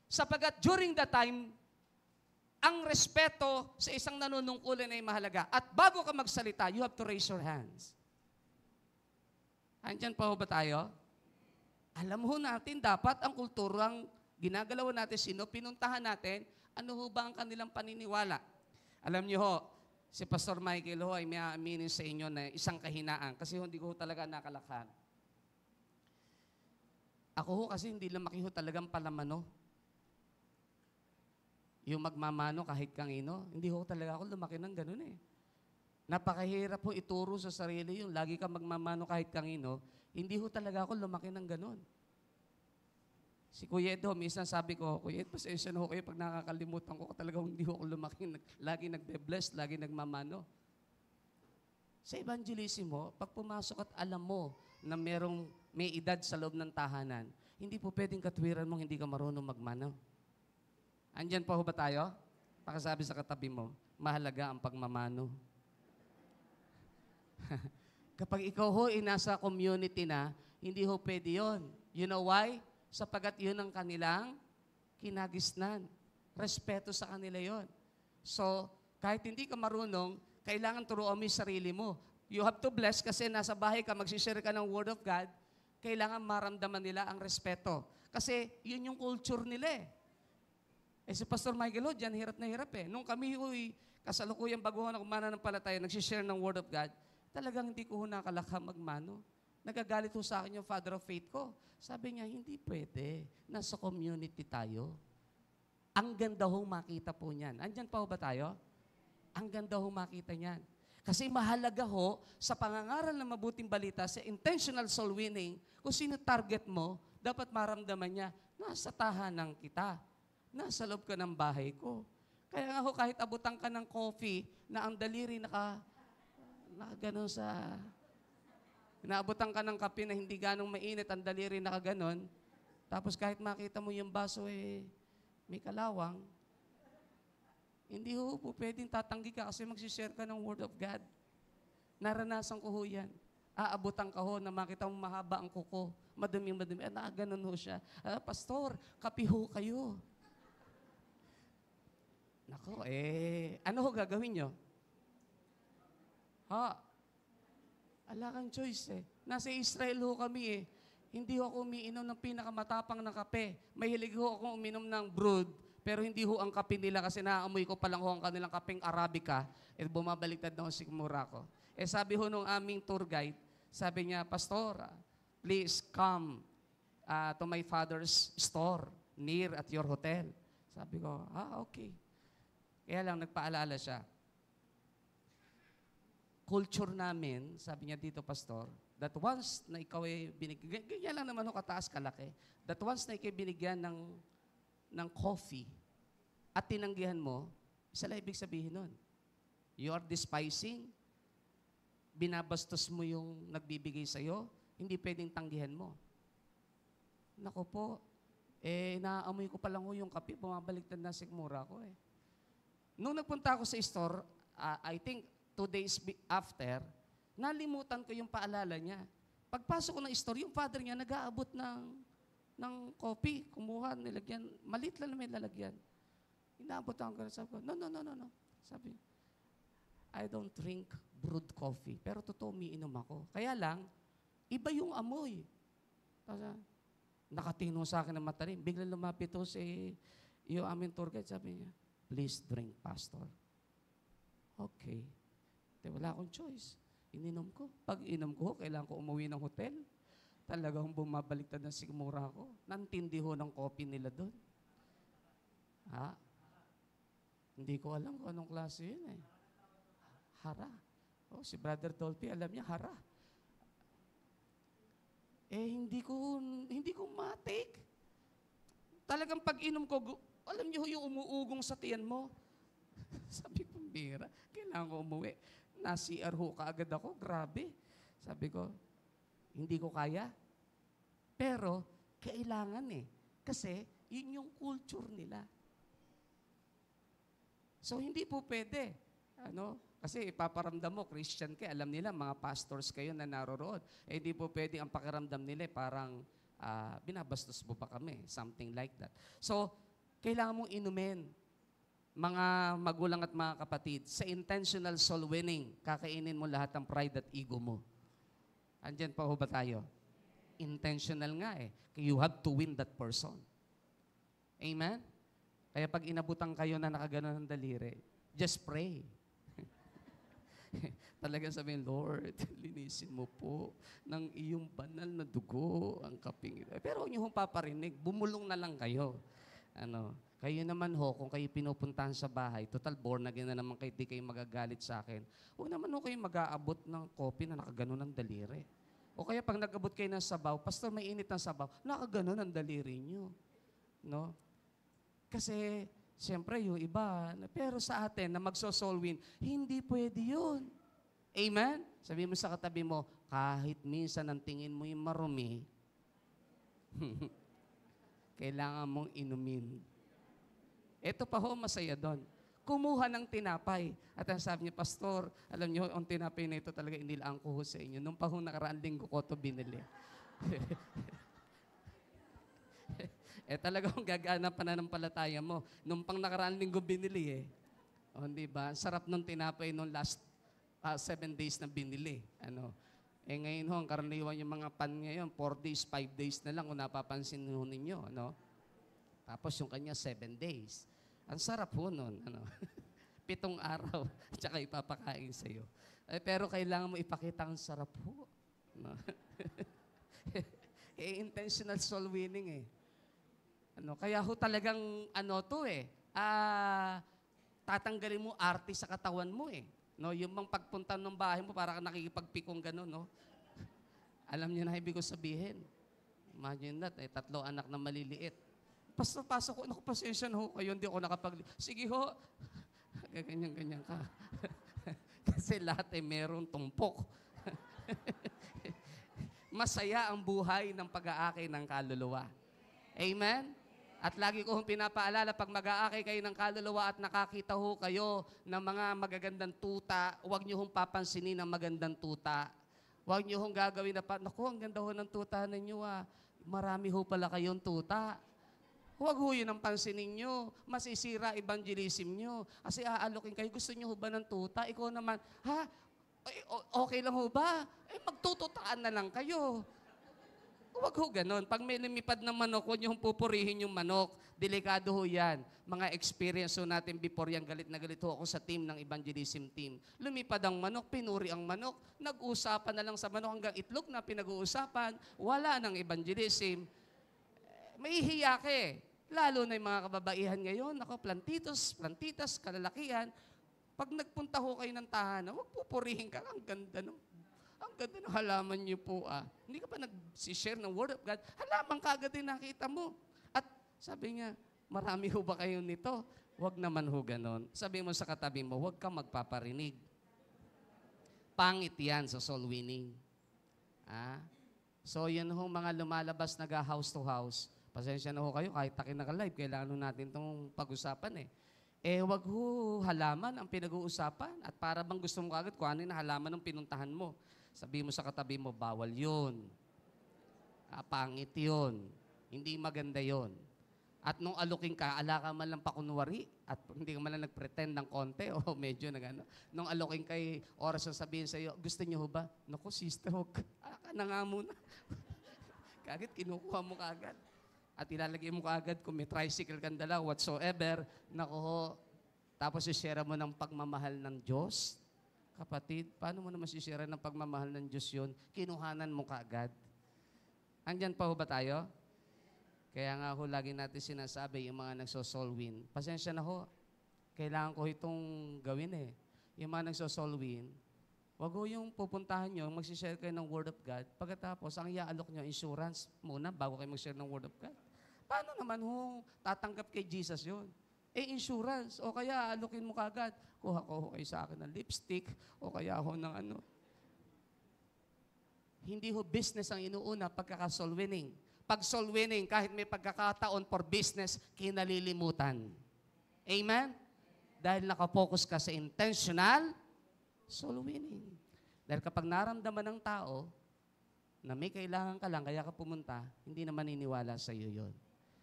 Speaker 2: Sapagat during the time, ang respeto sa isang nanunungkulan ay mahalaga. At bago ka magsalita, you have to raise your hands. Andyan pa ho ba tayo? Alam ho natin, dapat ang kulturang ginagalawan natin, sino pinuntahan natin, ano ho ba ang kanilang paniniwala? Alam niyo ho, si Pastor Michael ho ay may aaminin sa inyo na isang kahinaan kasi hindi ko talaga nakalakhan. Ako ho kasi hindi lumaki ho talagang palamano. Yung magmamano kahit kangino, hindi ho talaga ako lumaki ng ganun Napakahirap ho ituro sa sarili yung lagi ka magmamano kahit kangino, hindi ho talaga ako lumaki ng ganun. Si Kuya Ed ho, minsan sabi ko, Kuya Ed, pasensya na ho kayo pag nakakalimutan ko, talagang hindi ho ako lumaki, lagi nagbe-bless, lagi nagmamano. Sa evangelism ho, pag pumasok at alam mo na may edad sa loob ng tahanan, hindi po pwedeng katwiran mong hindi ka marunong magmano. Andyan pa ho ba tayo? Pakasabi sa katabi mo, mahalaga ang pagmamano. Kapag ikaw ho nasa community na, hindi ho pwede yun. You know why? Sapagat yun ang kanilang kinagisnan. Respeto sa kanila yon. So, kahit hindi ka marunong, kailangan turuan mo yung sarili mo. You have to bless kasi nasa bahay ka, magsishare ka ng Word of God, kailangan maramdaman nila ang respeto. Kasi yun yung culture nila si Pastor Michael dyan, hirap na hirap Nung kami kasalukuyang baguhan ako mananampalataya, nagsishare ng Word of God, talagang hindi ko nakalakha magmano. Nagagalit ho sa akin yung father of faith ko. Sabi niya, hindi pwede. Nasa community tayo. Ang ganda hong makita po niyan. Andyan pa ho ba tayo? Ang ganda hong makita niyan. Kasi mahalaga ho sa pangangaral ng mabuting balita, sa intentional soul winning, kung sino target mo, dapat maramdaman niya, nasa tahanan kita. Nasa loob ka ng bahay ko. Kaya nga ho, kahit abutan ka ng coffee na ang daliri nakaganon sa... Naabutan ka ng kape na hindi ganong mainit, ang daliri nakaganon. Tapos kahit makita mo yung baso may kalawang, hindi ho po pwedeng tatanggi ka kasi magsishare ka ng Word of God. Naranasan ko ho yan. aabutan ka ho na makita mong mahaba ang kuko. Madumi. Ganun ho siya. Pastor, kape ho kayo. Nako, ano ho gagawin nyo? Ala kang choice eh. Nasa Israel ho kami eh. Hindi ho ako umiinom ng pinakamatapang na kape. Mahilig ho ako uminom ng brewed, pero hindi ho ang kape nila kasi naaamoy ko pa lang ho ang kanilang kapeng Arabica. Bumabaliktad na ho sigmura ko. Sabi ho nung aming tour guide, sabi niya, Pastor, please come to my father's store near at your hotel. Sabi ko, okay. Kaya lang, nagpaalala siya. Culture namin, sabi niya dito, Pastor, that once na ikaw ay binigyan, ganyan lang naman ho kataas kalaki, that once na ikaw binigyan ng coffee at tinanggihan mo, isa lang ibig sabihin nun. You are despising, binabastos mo yung nagbibigay sa'yo, hindi pwedeng tanggihan mo. Nako po, naaamoy ko pa lang ho yung kape, bumabaliktad na sigmura ko eh. Nung nagpunta ako sa store, I think 2 days after, nalimutan ko yung paalala niya. Pagpasok ko ng store, yung father niya nag-aabot ng coffee, kumuha, nilagyan, malit lang na may lalagyan. Inaabot ako, sabi ko, no. Sabi, I don't drink brewed coffee. Pero totoo, umiinom ako. Kaya lang, iba yung amoy. Tapos, nakatingin sa akin ng mata rin. Biglang lumapit ho yung aming tour guide. Sabi niya, please drink, Pastor. Okay. Wala akong choice. Ininom ko. Pag inom ko, kailangan ko umuwi ng hotel. Talagang bumabaliktad ng sigmura ko. Nantindi ho ng coffee nila doon. Hindi ko alam kung anong klase yun eh. Hara. Si Brother Dolphy, alam niya, hara. Hindi ko ma-take. Talagang pag inom ko, alam niyo yung umuugong sa tiyan mo. Sabi ko, bira, kailangan ko umuwi. Na-CR ho kaagad ako, grabe. Sabi ko, hindi ko kaya. Pero, kailangan eh. Kasi, yun yung culture nila. So, hindi po pwede. Kasi ipaparamdam mo, Christian kayo, alam nila, mga pastors kayo na naroroon. Hindi po pwede ang pakiramdam nila, parang binabastos mo pa kami, something like that. So, kailangan mong inumin, mga magulang at mga kapatid, sa intentional soul winning, kakainin mo lahat ng pride at ego mo. Andyan pa ho ba tayo? Intentional nga eh. You have to win that person. Amen? Kaya pag inabutan kayo na nakaganon ng daliri, just pray. Talagang sabihin, Lord, linisin mo po ng iyong banal na dugo ang kaping ito. Pero huwag niyo hong paparinig, bumulong na lang kayo. Kayo naman ho, kung kayo pinupuntahan sa bahay, total born again na naman kayo, di kayo magagalit sa akin. Huwag naman ho kayo mag-aabot ng kopi na nakaganon ng daliri. O kaya pag nag-abot kayo ng sabaw, Pastor, may init ng sabaw, nakaganon ang daliri nyo. No? Kasi, siyempre, yung iba, pero sa atin, na magso-soul win, hindi pwede yun. Amen? Sabi mo sa katabi mo, kahit minsan ang tingin mo yung marumi, kailangan mong inumin. Ito pa ho, masaya doon. Kumuha ng tinapay. At ang sabi niya, Pastor, alam niyo, ang tinapay na ito talaga inilaan ko ho sa inyo. Nung pa ho nakaraang linggo ko ito binili. Talagang gagana pananampalataya mo. Nung pang nakaraang linggo binili di ba? Sarap nung tinapay nung last 7 days na binili. Ngayon ho, ang karaniwan yung mga pan ngayon, 4 days, 5 days na lang kung napapansin ho ninyo. Tapos yung kanya 7 days. Ang sarap ho nun. 7 araw, tsaka ipapakain sa'yo. Pero kailangan mo ipakita ang sarap ho. Intentional soul winning Kaya ho talagang tatanggalin mo arte sa katawan mo yung mga pagpunta ng bahay mo, para ka nakikipagpikong gano'n, Alam niyo na ibig ko sabihin. Imagine that, 3 anak na maliliit. Pastor, pasok ko, naku, pasensya na ho kayo, hindi ako sige ho. Ganyan-ganyan ka. Kasi lahat meron tumpok. Masaya ang buhay ng pag-aakay ng kaluluwa. Amen? At lagi ko hong pinapaalala, pag mag-aakay kayo ng kaluluwa at nakakita ho kayo ng mga magagandang tuta, huwag niyo hong papansinin ang magandang tuta. Huwag niyo hong gagawin na naku, ang ganda ho ng tuta ninyo ah. Marami ho pala kayong tuta. Huwag ho yun ang pansinin nyo. Masisira evangelism nyo. Kasi aalokin kayo, gusto nyo ho ba ng tuta? Ikaw naman, ha? Okay lang ho ba? Magtututaan na lang kayo. Huwag ho ganon. Pag may lumipad ng manok, huwag nyo pupurihin yung manok. Delikado ho yan. Mga experience ho natin before yan, galit na galit ho ako sa team ng evangelism team. Lumipad ang manok, pinuri ang manok, nag-uusapan na lang sa manok hanggang itlog na pinag-uusapan. Wala ng evangelism. May hiya ka eh. Lalo na yung mga kababaihan ngayon, ako, plantitas, kalalakihan. Pag nagpunta ho kayo ng tahanan, huwag pupurihin ka. Ang ganda ng halaman niyo po ah. Hindi ka pa nag-share ng Word of God. Halaman ka agad din nakita mo. At sabi niya, marami ho ba kayo nito? Huwag naman ho ganon. Sabi mo sa katabi mo, huwag ka magpaparinig. Pangit yan sa soul winning. Ah? So yun ho mga lumalabas house to house. Pasensya na ho kayo, kahit takin naka-live, kailangan natin itong pag-usapan eh. Wag ho halaman ang pinag-uusapan at para bang gusto mo agad kung ano yung halaman ng pinuntahan mo. Sabi mo sa katabi mo, bawal yun. Pangit yun. Hindi maganda yun. At nung aluking ka, ala ka man lang pakunwari at hindi ka man lang nag-pretend ng konti o medyo nagano. Nung aluking kay oras ang sabihin sa iyo, gusto niyo ba? Naku, sister, huwag ka na nga muna. Kagad, kinukuha mo kagad. At ilalagay mo kaagad kung may tricycle kang dala, whatsoever, naku, tapos isishare mo ng pagmamahal ng Diyos. Kapatid, paano mo naman sisira ng pagmamahal ng Diyos yun? Kinuhanan mo kaagad. Andyan pa ho ba tayo? Kaya nga ho, lagi natin sinasabi, yung mga nagso-soul win. Pasensya na ho, kailangan ko itong gawin eh. Yung mga nagso-soul win, wag ho yung pupuntahan nyo, magsishare kayo ng Word of God. Pagkatapos, ang iaalok nyo, insurance muna bago kayo mag-share ng Word of God. Paano naman ho tatanggap kay Jesus yun? Insurance. O kaya alokin mo kagad. Kuha ko kayo sa akin ng lipstick. O kaya ho ng ano. Hindi ho business ang inuuna pagkaka-soul winning. Pag soul winning, kahit may pagkakataon for business, kinalilimutan. Amen? Dahil nakapokus ka sa intentional soul winning. Dahil kapag naramdaman ng tao na may kailangan ka lang, kaya ka pumunta, hindi na maniniwala sa iyo yun.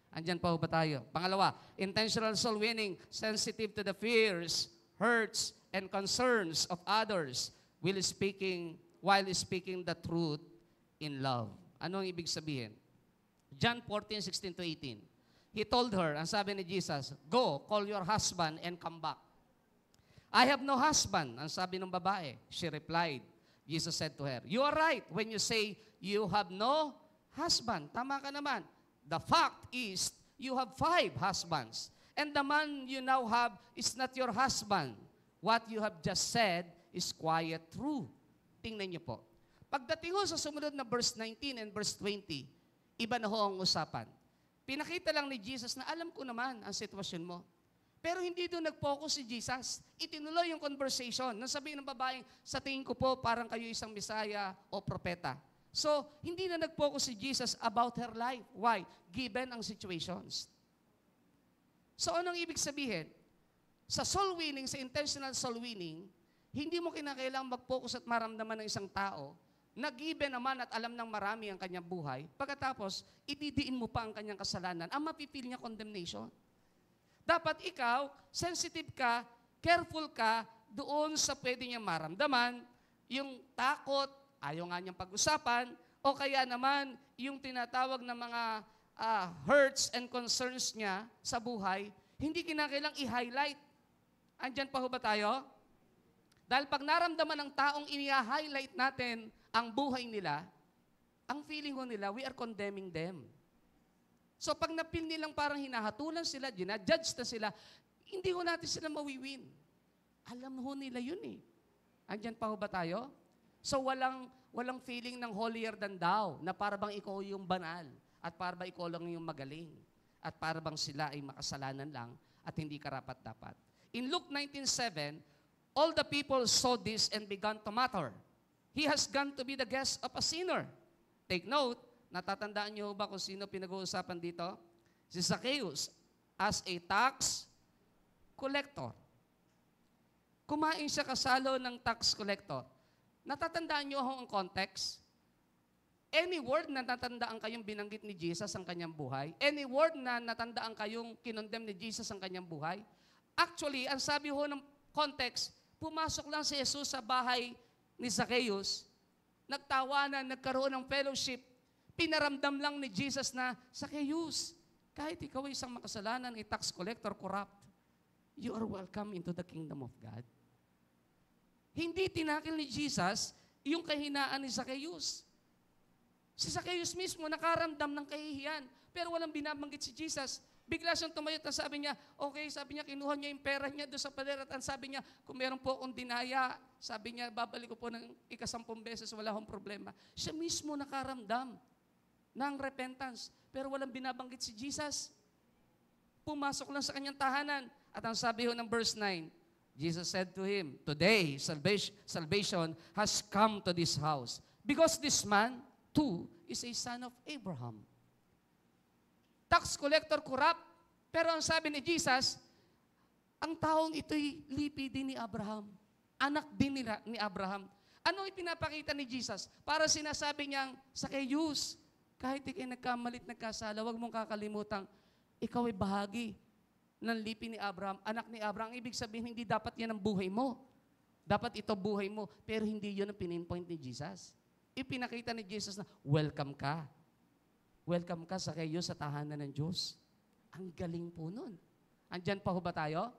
Speaker 2: Andyan pa ba tayo? Pangalawa, intentional soul winning, sensitive to the fears, hurts, and concerns of others while speaking the truth in love. Ano ang ibig sabihin? John 14:16-18. He told her, ang sabi ni Jesus, go, call your husband and come back. I have no husband, ang sabi ng babae. She replied, Jesus said to her, you are right when you say you have no husband. Tama ka naman. The fact is, you have 5 husbands. And the man you now have is not your husband. What you have just said is quite true. Tingnan niyo po. Pagdating ho sa sumunod na verse 19 and verse 20, iba na ho ang usapan. Pinakita lang ni Jesus na alam ko naman ang sitwasyon mo. Pero hindi doon nag-focus si Jesus. Itinuloy yung conversation. Nang sabihin ng babaeng, sa tingin ko po, parang kayo isang Misaya o propeta. So, hindi na nag-focus si Jesus about her life. Why? Given ang situations. So, anong ibig sabihin? Sa soul winning, sa intentional soul winning, hindi mo kinakailangang mag-focus at maramdaman ng isang tao na given naman at alam ng marami ang kanyang buhay. Pagkatapos, ididiin mo pa ang kanyang kasalanan. Ang mapipil niya condemnation. Dapat ikaw, sensitive ka, careful ka doon sa pwede niyang maramdaman, yung takot, ayaw nga niyang pag-usapan, o kaya naman yung tinatawag na mga hurts and concerns niya sa buhay, hindi kinakailang i-highlight. Andyan pa ho ba tayo? Dahil pag naramdaman ng taong i-highlight natin ang buhay nila, ang feeling ko nila, we are condemning them. So pag napil nilang parang hinahatulan sila, ginajudge na sila, hindi ho natin sila mawiwin. Alam ho nila yun eh. Andyan pa ho ba tayo? So walang feeling ng holier than thou, na para bang ikaw yung banal, at para bang ikaw lang yung magaling, at para bang sila ay makasalanan lang, at hindi karapat-dapat. In Luke 19:7, all the people saw this and began to mutter, he has gone to be the guest of a sinner. Take note, natatandaan niyo ba kung sino pinag-uusapan dito? Si Zacchaeus, as a tax collector. Kumain siya kasalo ng tax collector. Natatandaan niyo ho ang context? Any word na natatandaan kayong binanggit ni Jesus ang kanyang buhay? Any word na natandaan kayong kinondem ni Jesus ang kanyang buhay? Actually, ang sabi ho ng context, pumasok lang si Jesus sa bahay ni Zacchaeus, nagtawanan, nagkaroon ng fellowship, pinaramdam lang ni Jesus na, Zacchaeus, kahit ikaw ay isang makasalanan, tax collector, corrupt, you are welcome into the kingdom of God. Hindi tinakil ni Jesus yung kahinaan ni Zacchaeus. Si Zacchaeus mismo nakaramdam ng kahihiyan, pero walang binabanggit si Jesus. Bigla siyang tumayo at sabi niya, okay, sabi niya, kinuha niya yung pera niya doon sa pader at sabi niya, kung meron po akong dinaya, sabi niya, babalik ko po ng ika-10 beses, wala akong problema. Siya mismo nakaramdam ng repentance, pero walang binabanggit si Jesus. Pumasok lang sa kanyang tahanan. At ang sabi ho ng verse 9, Jesus said to him, today, salvation has come to this house, because this man, too, is a son of Abraham. Tax collector, corrupt. Pero ang sabi ni Jesus, ang taong ito'y lipi din ni Abraham. Anak din nila ni Abraham. Ano ipinapakita ni Jesus? Para sinasabi niyang, Zacchaeus, kahit ikay nagkamalit, nagkasala, huwag mong kakalimutan, ikaw ay bahagi ng lipi ni Abraham, anak ni Abraham. Ibig sabihin, hindi dapat yan ang buhay mo. Dapat ito buhay mo. Pero hindi yun ang pinpoint ni Jesus. Ipinakita ni Jesus na, welcome ka. Welcome ka sa kayo sa tahanan ng Diyos. Ang galing po nun. Andyan pa ho ba tayo?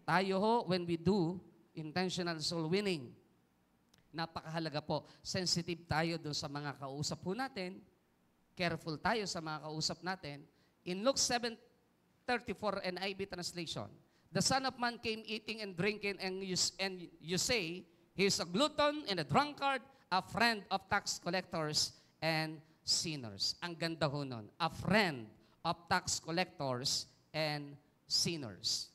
Speaker 2: Tayo ho, when we do intentional soul winning, napakahalaga po. Sensitive tayo doon sa mga kausap po natin. Careful tayo sa mga kausap natin. In Luke 7:34 NIV translation, the Son of Man came eating and drinking, and you say, he is a glutton and a drunkard, a friend of tax collectors and sinners. Ang ganda ho nun. A friend of tax collectors and sinners.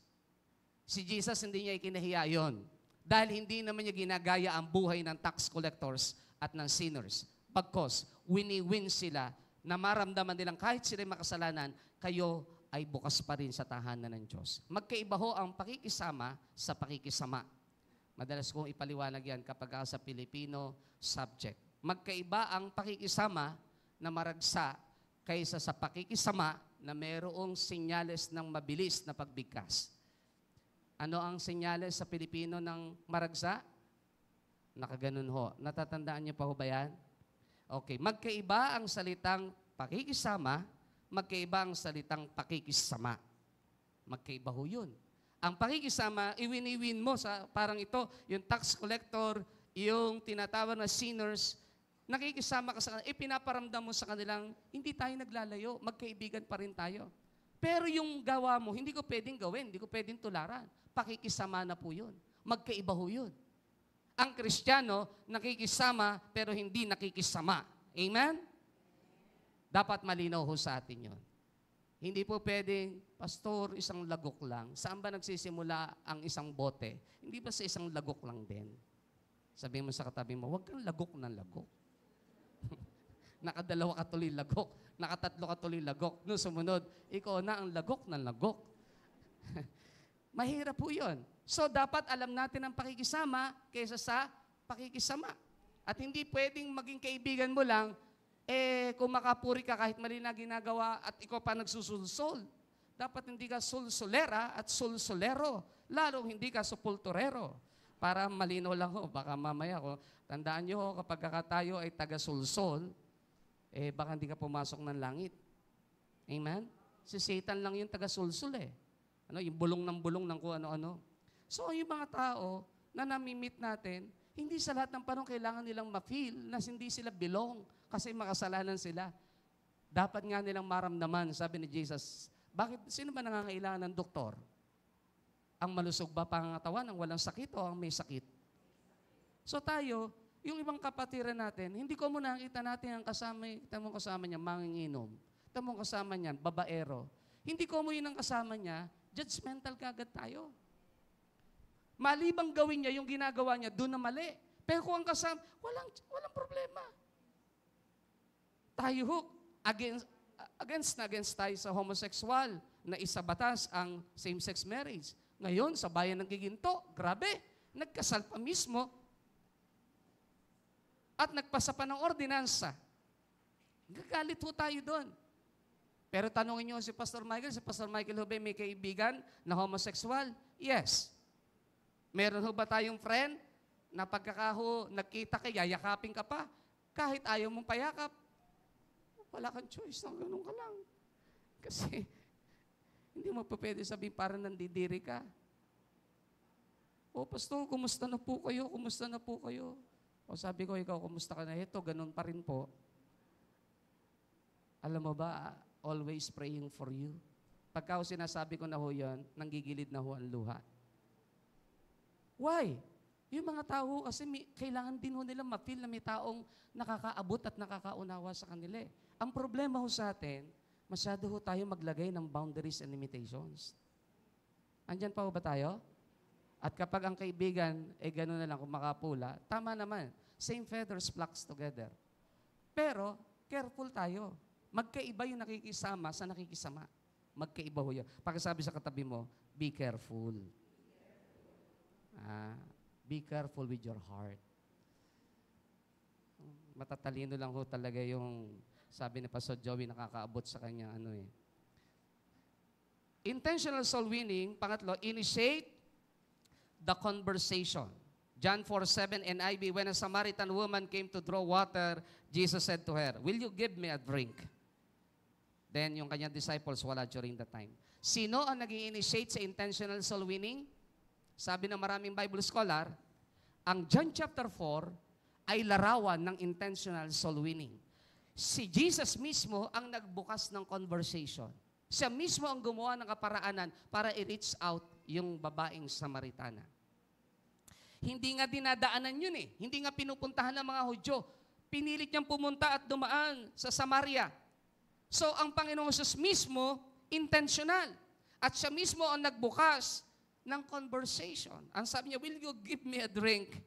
Speaker 2: Si Jesus hindi niya ikinahiya yun. Dahil hindi naman niya ginagaya ang buhay ng tax collectors at ng sinners. Pagkos, wini-win sila na maramdaman nilang kahit sila'y makasalanan, kayo ay bukas pa rin sa tahanan ng Diyos. Magkaiba ho ang pakikisama sa pakikisama. Madalas kong ipaliwanag yan kapag sa Filipino subject. Magkaiba ang pakikisama na maragsa kaysa sa pakikisama na mayroong senyales ng mabilis na pagbigkas. Ano ang senyales sa Pilipino ng maragsa? Nakaganon ho. Natatandaan niyo pa ho ba yan? Okay. Magkaiba ang salitang pakikisama, magkaiba ang salitang pakikisama. Magkaiba ho yun. Ang pakikisama, iwin-iwin mo sa parang ito, yung tax collector, yung tinatawag na sinners, nakikisama ka sa kanila, ipinaparamdam mo sa kanilang, hindi tayo naglalayo, magkaibigan pa rin tayo. Pero yung gawa mo, hindi ko pwedeng gawin, hindi ko pwedeng tularan. Pakikisama na po yun. Magkaiba ho yun. Ang Kristiyano, nakikisama pero hindi nakikisama. Amen? Dapat malinaw ho sa atin yun. Hindi po pwedeng, Pastor, isang lagok lang. Saan ba nagsisimula ang isang bote? Hindi ba sa isang lagok lang din? Sabihin mo sa katabi mo, huwag kang lagok ng lagok. Nakadalawa ka tuloy lagok. Nakatatlo ka tuloy lagok. Noong sumunod, ikaw na ang lagok ng lagok. Mahirap po yun. So, dapat alam natin ang pakikisama kaysa sa pakikisama. At hindi pwedeng maging kaibigan mo lang, kung makapuri ka kahit mali na ginagawa at ikaw pa nagsusulsol. Dapat hindi ka sulsolera at sulsolero. Lalong hindi ka supulturero. Para malinaw lang ho, baka mamaya ko, tandaan nyo ho, kapag tayo ay taga-sulsol, baka hindi ka pumasok ng langit. Amen? Si Satan lang yung taga-sulsol yung bulong ng kung ano-ano. So, yung mga tao na nami-meet natin, hindi sa lahat ng panahon kailangan nilang ma-feel na hindi sila belong kasi makasalanan sila. Dapat nga nilang maramdaman, sabi ni Jesus, sino ba nangangailangan ng doktor? Ang malusog ba pangangatawan, ang walang sakit o ang may sakit? So tayo, yung ibang kapatiran natin, hindi ko muna nakita natin ang kasama niya, manginginom. Tamong kasama niyan, babaero. Hindi ko mo yun ang kasama niya, judgmental kagad tayo. Mali bang gawin niya yung ginagawa niya, doon na mali. Pero kung ang kasama, walang problema. Tayo ho, against tayo sa homosexual na isa batas ang same-sex marriage. Ngayon, sa bayan ng Giginto, grabe, nagkasal pa mismo. at nagpasa pa ng ordinansa. Gagalit ho tayo doon. Pero tanungin niyo si Pastor Michael ho ba may kaibigan na homosexual? Yes. Meron ho ba tayong friend na nagkita ka, yayakapin ka pa, kahit ayaw mong payakap? Wala kang choice, ganun ka lang. Kasi, hindi mo pa pwede sabihin parang nandidiri ka. O, Pastor, kumusta na po kayo? Kumusta na po kayo? O, sabi ko, ikaw, kumusta ka na? Ito, ganun pa rin po. Alam mo ba, always praying for you. Pagka ho sinasabi ko na ho yan, nanggigilid na ho ang luha. Why? Yung mga tao kasi kailangan din ho nila ma-feel na may taong nakakaabot at nakakaunawa sa kanila. Ang problema ho sa atin, masyado ho tayo maglagay ng boundaries and limitations. Andyan pa ho ba tayo? At kapag ang kaibigan, gano'n na lang kung makapula, tama naman. Same feathers flocks together. Pero, careful tayo. Magkaiba yung nakikisama sa nakikisama. Magkaiba ho yun. Pagkasabi sa katabi mo, be careful. Be careful with your heart. Matatalino lang ho talaga yung sabi ni Pastor Joey, nakakaabot sa kanya Intentional soul winning, pangatlo, initiate the conversation. John 4:7 NIV, when a Samaritan woman came to draw water, Jesus said to her, "Will you give me a drink?" Then yung kanyang disciples wala during that time. Sino ang nag-i-initiate sa intentional soul winning? Sabi ng maraming Bible scholar, ang John chapter 4 ay larawan ng intentional soul winning. Si Jesus mismo ang nagbukas ng conversation. Siya mismo ang gumawa ng kaparaanan para i-reach out yung babaeng Samaritana. Hindi nga dinadaanan yun eh. Hindi nga pinupuntahan ng mga Hudyo. Pinilit niyang pumunta at dumaan sa Samaria. So ang Panginoong Jesus mismo, intentional. At siya mismo ang nagbukas ng conversation. Ang sabi niya, "Will you give me a drink?"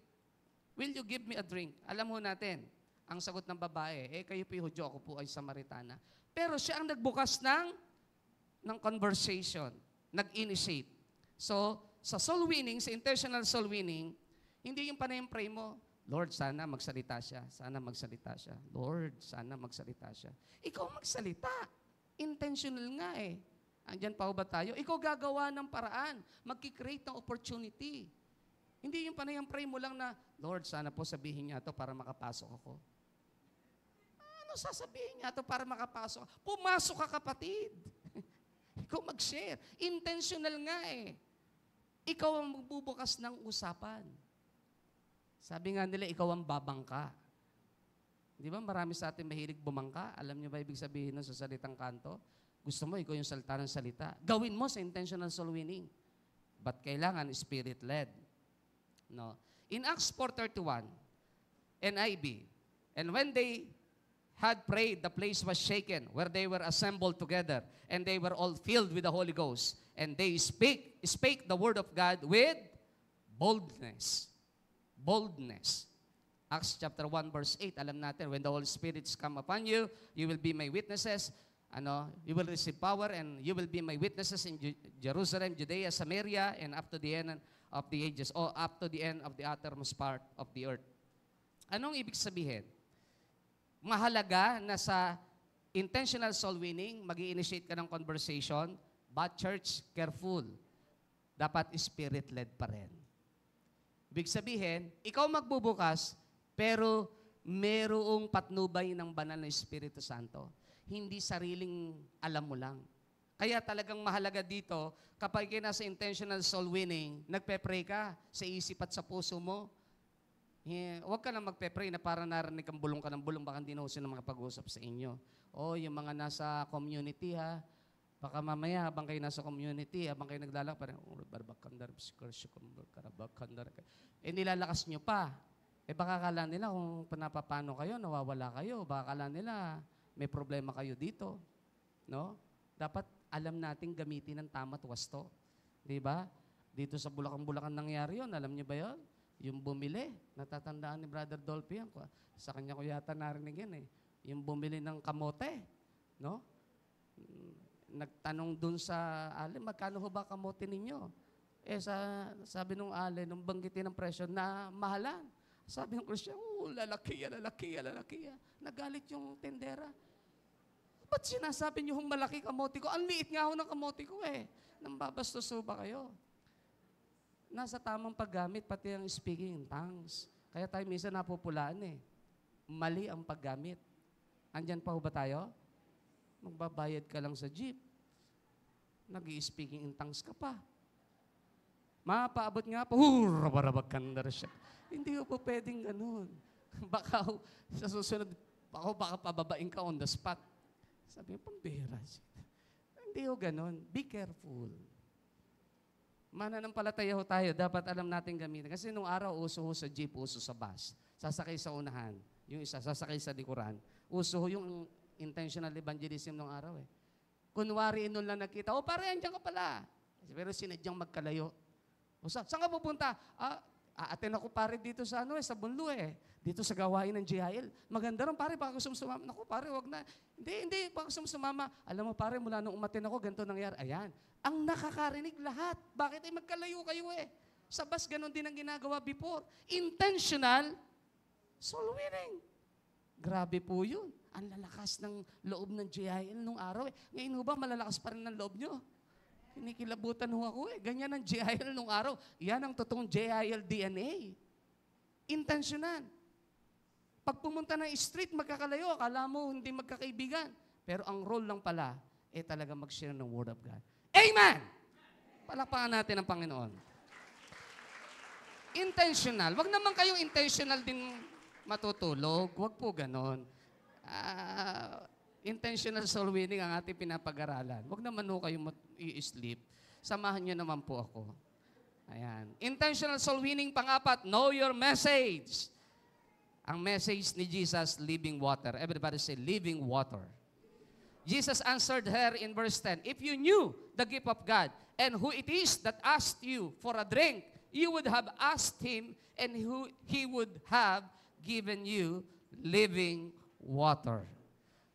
Speaker 2: Will you give me a drink? Alam mo natin, ang sagot ng babae, kayo po Hudyo, ako po ay Samaritana. Pero siya ang nagbukas ng conversation, nag-initiate. So, sa soul winning, sa intentional soul winning, hindi yung panay-pray mo, "Lord, sana magsalita siya. Sana magsalita siya. Lord, sana magsalita siya." Ikaw magsalita. Intentional nga eh. Andyan pa ba tayo? Ikaw gagawa ng paraan. Magkikreate ng opportunity. Hindi yung panay-pray mo lang na, "Lord, sana po sabihin niya ito para makapasok ako." Ano sasabihin niya ito para makapasok? Pumasok ka, kapatid. Ikaw mag-share. Intentional nga eh. Ikaw ang magbubukas ng usapan. Sabi nga nila, ikaw ang babangka. Di ba marami sa atin mahilig bumangka? Alam niyo ba ibig sabihin nun sa salitang kanto? Gusto mo, ikaw yung salita ng salita. Gawin mo sa intentional soul winning. But kailangan spirit-led. No? In Acts 4:31, NIV, "And when they had prayed, the place was shaken, where they were assembled together, and they were all filled with the Holy Ghost. And they spake the word of God with boldness." Boldness. Acts chapter 1 verse 8, alam natin, "When the Holy Spirit come upon you, you will be my witnesses." You will receive power and you will be my witnesses in Jerusalem, Judea, Samaria, and up to the end of the ages, or up to the end of the uttermost part of the earth. Anong ibig sabihin? Mahalaga na sa intentional soul winning, mag-i-initiate ka ng conversation, but church, careful. Dapat spirit-led pa rin. Ibig sabihin, ikaw magbubukas, pero merong patnubay ng banal na Espiritu Santo. Hindi sariling alam mo lang. Kaya talagang mahalaga dito, kapag kayo nasa intentional soul winning, nagpe-pray ka sa isip at sa puso mo. Huwag ka na magpe-pray na para narinig kang bulong ka ng bulong, baka hindi na sila makapag-usap sa inyo. O yung mga nasa community ha, baka mamaya habang kayo nasa community, habang kayo naglalak, parang, nilalakas nyo pa. Baka kala nila kung napapano kayo, nawawala kayo. Baka kala nila may problema kayo dito. No? Dapat alam natin gamitin ng tama't wasto. Di ba? Dito sa Bulacan nangyari yun. Alam niyo ba yun? Yung bumili. Natatandaan ni Brother Dolphy yan. Sa kanya ko yata narinig yan eh. Yung bumili ng kamote. No? Nagtanong dun sa alin, "Magkano ho ba kamote ninyo?" Sabi nung alin, nung banggitin ng presyo, na mahalan. Sabi ng Christian, lalaki yan. Nagalit yung tendera. Ba't sinasabi niyo hong malaki kamote ko? Ang liit nga ho ng kamote ko eh. Nambabastos ho ba kayo? Nasa tamang paggamit, pati ang speaking in tongues. Kaya tayo minsan napupulaan eh. Mali ang paggamit. Andyan pa ho ba tayo? Magbabayad ka lang sa jeep. Nag-i-speaking in tongues ka pa. Mapaabot nga po, rabarabag kandar siya. Hindi ko po pwedeng ganun. Baka sa susunod, baka pababain ka on the spot. Sabi niya, pambira siya. Hindi ko ganun. Be careful. Mananampalataya ho tayo, dapat alam natin gamitin. Kasi nung araw, uso ho sa jeep, uso sa bus. Sasakay sa unahan. Yung isa, sasakay sa likuran. Uso ho yung intentional evangelism nung araw eh. Kunwari, nun lang nakita, pare, andyan ka pala. Pero sinadyang magkalayo. Saan ka pupunta? Aaten ako pare dito sa sa Bunlo eh. Dito sa gawain ng GIL. Maganda rin pare, baka gusto mo sumama. Naku pare, wag na. Hindi, baka gusto mo sumama. Alam mo pare, mula nung umaten ako, ganito nangyari. Ayan. Ang nakakarinig lahat. Bakit ay magkalayo kayo eh? Sa bus, ganun din ang ginagawa before. Intentional soul winning. Grabe po yun. Ang lalakas ng loob ng GIL nung araw eh. Ngayon ba, malalakas pa rin ng loob nyo? Kinikilabutan ho ako eh. Ganyan ang GIL nung araw. Yan ang totoong GIL DNA. Intentional. Pag pumunta ng street, magkakalayo. Akala mo hindi magkakaibigan. Pero ang role lang pala, talaga mag-share ng Word of God. Amen! Palakpakan natin ang Panginoon. Intentional. Wag naman kayong intentional din matutulog. Wag po ganon. Intentional soul winning ang ating pinapag-aralan. Wag naman ho kayong i-sleep. Samahan niyo naman po ako. Ayan. Intentional soul winning, pang-apat, know your message. Ang message ni Jesus, living water. Everybody say, living water. Jesus answered her in verse 10, if you knew the gift of God and who it is that asked you for a drink, you would have asked him and he would have given you living water.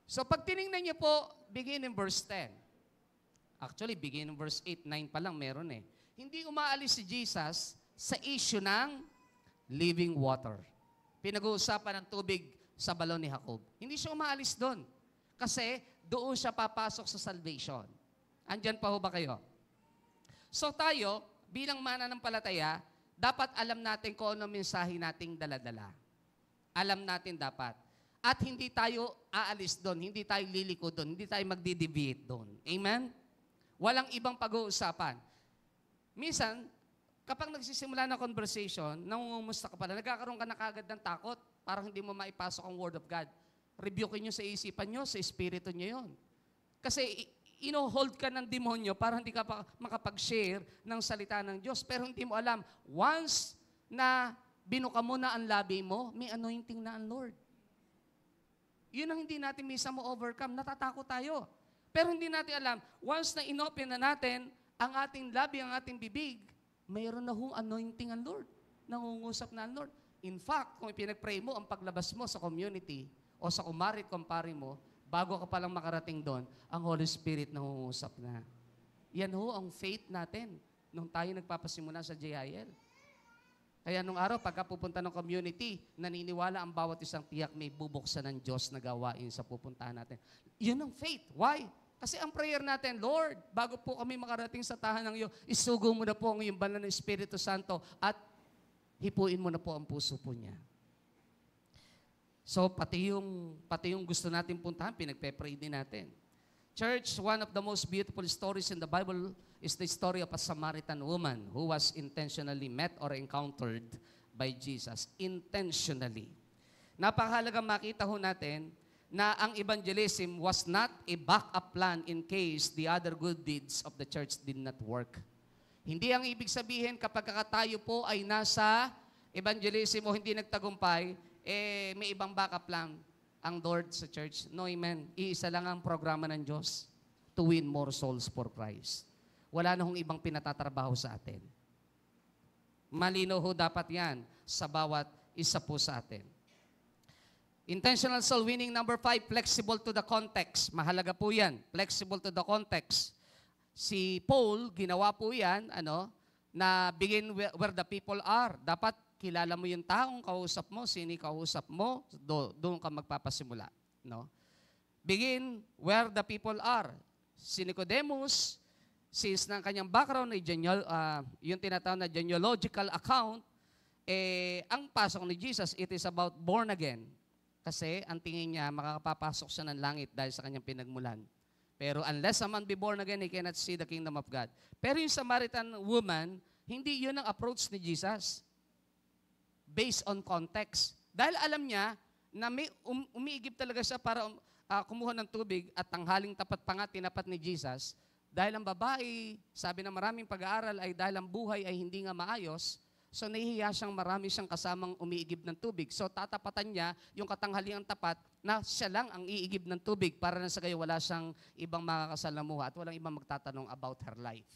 Speaker 2: So pag tinignan niyo po, begin in verse 10. Actually, begin in verse 8, 9 pa lang meron eh. Hindi umaalis si Jesus sa issue ng living water. Pinag-uusapan ng tubig sa balon ni Jacob. Hindi siya umaalis doon. Kasi doon siya papasok sa salvation. Andyan pa ho ba kayo? So tayo, bilang mananampalataya, dapat alam natin kung ano mensahe nating daladala. Alam natin dapat. At hindi tayo aalis doon, hindi tayo liliko doon, hindi tayo magdi-deviate doon. Amen? Walang ibang pag-uusapan. Minsan, kapag nagsisimula na conversation, nangungumusta ka pala, nagkakaroon ka na kagad ng takot, parang hindi mo maipasok ang Word of God. Rebuke nyo sa isipan nyo, sa espiritu nyo yun. Kasi ino-hold ka ng demonyo para hindi ka pa makapag-share ng salita ng Diyos. Pero hindi mo alam, once na binuka mo na ang labi mo, may anointing na ang Lord. Yun ang hindi natin minsan mo overcome. Natatakot tayo. Pero hindi natin alam, once na inopen na natin ang ating labi, ang ating bibig, mayroon na hong anointing ang Lord. Nangungusap na ang Lord. In fact, kung ipinag-pray mo ang paglabas mo sa community o sa kumarit kumpari mo, bago ka palang makarating doon, ang Holy Spirit nangungusap na. Yan ho ang faith natin nung tayo nagpapasimula sa JIL. Kaya nung araw, pagka pupunta ng community, naniniwala ang bawat isang tiyak may bubuksan ng Diyos na gawain sa pupuntahan natin. Yun ang faith. Why? Kasi ang prayer natin, Lord, bago po kami makarating sa tahanan ng iyo, isugo mo na po ang iyong banal na Espiritu Santo at hipuin mo na po ang puso po niya. So, pati yung gusto natin puntahan, pinagpe-pray din natin. Church, one of the most beautiful stories in the Bible is the story of a Samaritan woman who was intentionally met or encountered by Jesus. Intentionally. Napakahalagang makita ho natin na ang evangelism was not a backup plan in case the other good deeds of the church did not work. Hindi ang ibig sabihin kapag tayo po ay nasa evangelism o hindi nagtagumpay, may ibang backup plan ang Lord sa church. No, amen. Iisa lang ang programa ng Diyos to win more souls for Christ. Wala na hong ibang pinatatrabaho sa atin. Malino ho dapat yan sa bawat isa po sa atin. Intentional soul winning, number 5, flexible to the context. Mahalaga po yan, flexible to the context. Si Paul, ginawa po yan, na begin where the people are. Dapat kilala mo yung taong kausap mo, sino yung kausap mo, doon ka magpapasimula. No? Begin where the people are. Si Nicodemus, since ng kanyang background ay yung tinatawag na genealogical account, ang pasok ni Jesus, it is about born again. Kasi ang tingin niya, makakapapasok siya ng langit dahil sa kanyang pinagmulan. Pero unless a man be born again, he cannot see the kingdom of God. Pero yung Samaritan woman, hindi yun ang approach ni Jesus. Based on context. Dahil alam niya na may umiigib talaga siya para kumuha ng tubig at tanghaling tapat pa nga tinapat ni Jesus. Dahil ang babae, sabi ng maraming pag-aaral, ay dahil ang buhay ay hindi nga maayos, so nahihiya siyang marami siyang kasamang umiigib ng tubig. So tatapatan niya yung katanghaliang tapat na siya lang ang iigib ng tubig para na sa kayo wala siyang ibang makakasalamuha at walang ibang magtatanong about her life.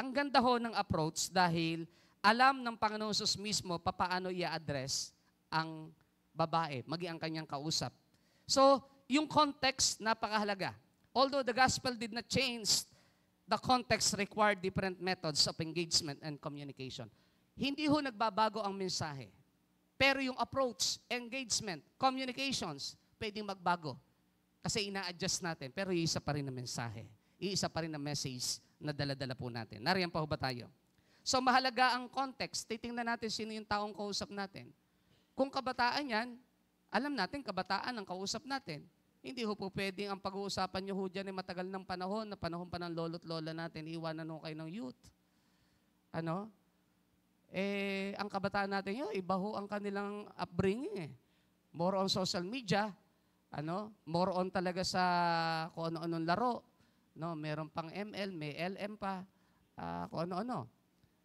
Speaker 2: Ang ganda ho ng approach dahil alam ng Panginoon Jesus mismo papaano i-address ang babae, maging ang kanyang kausap. So, yung context, napakahalaga. Although the gospel did not change, the context required different methods of engagement and communication. Hindi ho nagbabago ang mensahe. Pero yung approach, engagement, communications, pwedeng magbago. Kasi ina-adjust natin, pero iisa pa rin ang mensahe. Iisa pa rin ang message na dala-dala po natin. Nariyan pa ho ba tayo? So mahalaga ang context. Titingnan natin sino yung taong kausap natin. Kung kabataan yan, alam natin kabataan ang kausap natin. Hindi ho po pwedeng ang pag-uusapan nyo ho dyan ay matagal ng panahon, na panahon pa ng lolo't lola natin, iwanan ho kayo ng youth. Ano? Ang kabataan natin yun, iba ho ang kanilang upbringing eh. More on social media, more on talaga sa kung ano-anong laro. No, meron pang ML, may LM pa, kung ano-ano.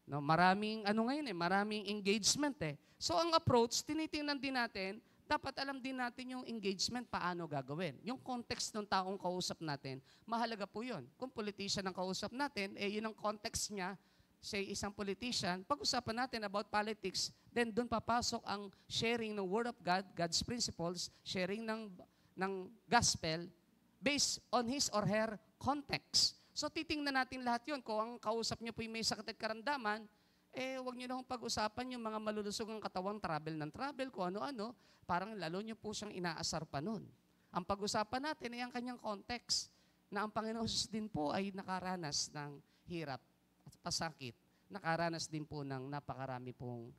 Speaker 2: No, maraming ngayon maraming engagement eh. So ang approach, tinitingnan din natin, dapat alam din natin yung engagement, paano gagawin. Yung context ng taong kausap natin, mahalaga po yun. Kung politician ang kausap natin, yun ang context niya, say isang politician, pag-usapan natin about politics, then doon papasok ang sharing ng Word of God, God's principles, sharing ng gospel, based on his or her context. So titingnan natin lahat yun. Kung ang kausap niyo po yung may sakit at karamdaman, huwag niyo na hong pag-usapan yung mga malulusog ang katawang travel ng travel, kung ano-ano, parang lalo niyo po siyang inaasar pa nun. Ang pag-usapan natin ay ang kanyang context, na ang Panginoon Jesus din po ay nakaranas ng hirap at pasakit. Nakaranas din po ng napakarami pong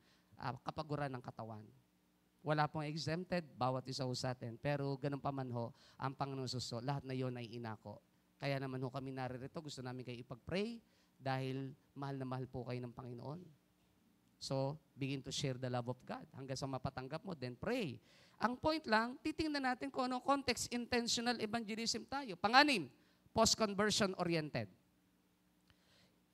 Speaker 2: kapaguran ng katawan. Wala pong exempted, bawat isa ho sa atin. Pero ganun pa man ho, ang Panginoon Jesus, lahat na yon ay inako. Kaya naman ho kami naririto, gusto namin kayo ipag-pray dahil mahal na mahal po kayo ng Panginoon. So, begin to share the love of God. Hanggang sa mapatanggap mo, then pray. Ang point lang, titingnan natin kung anong context, intentional evangelism tayo. Panganim, post-conversion oriented.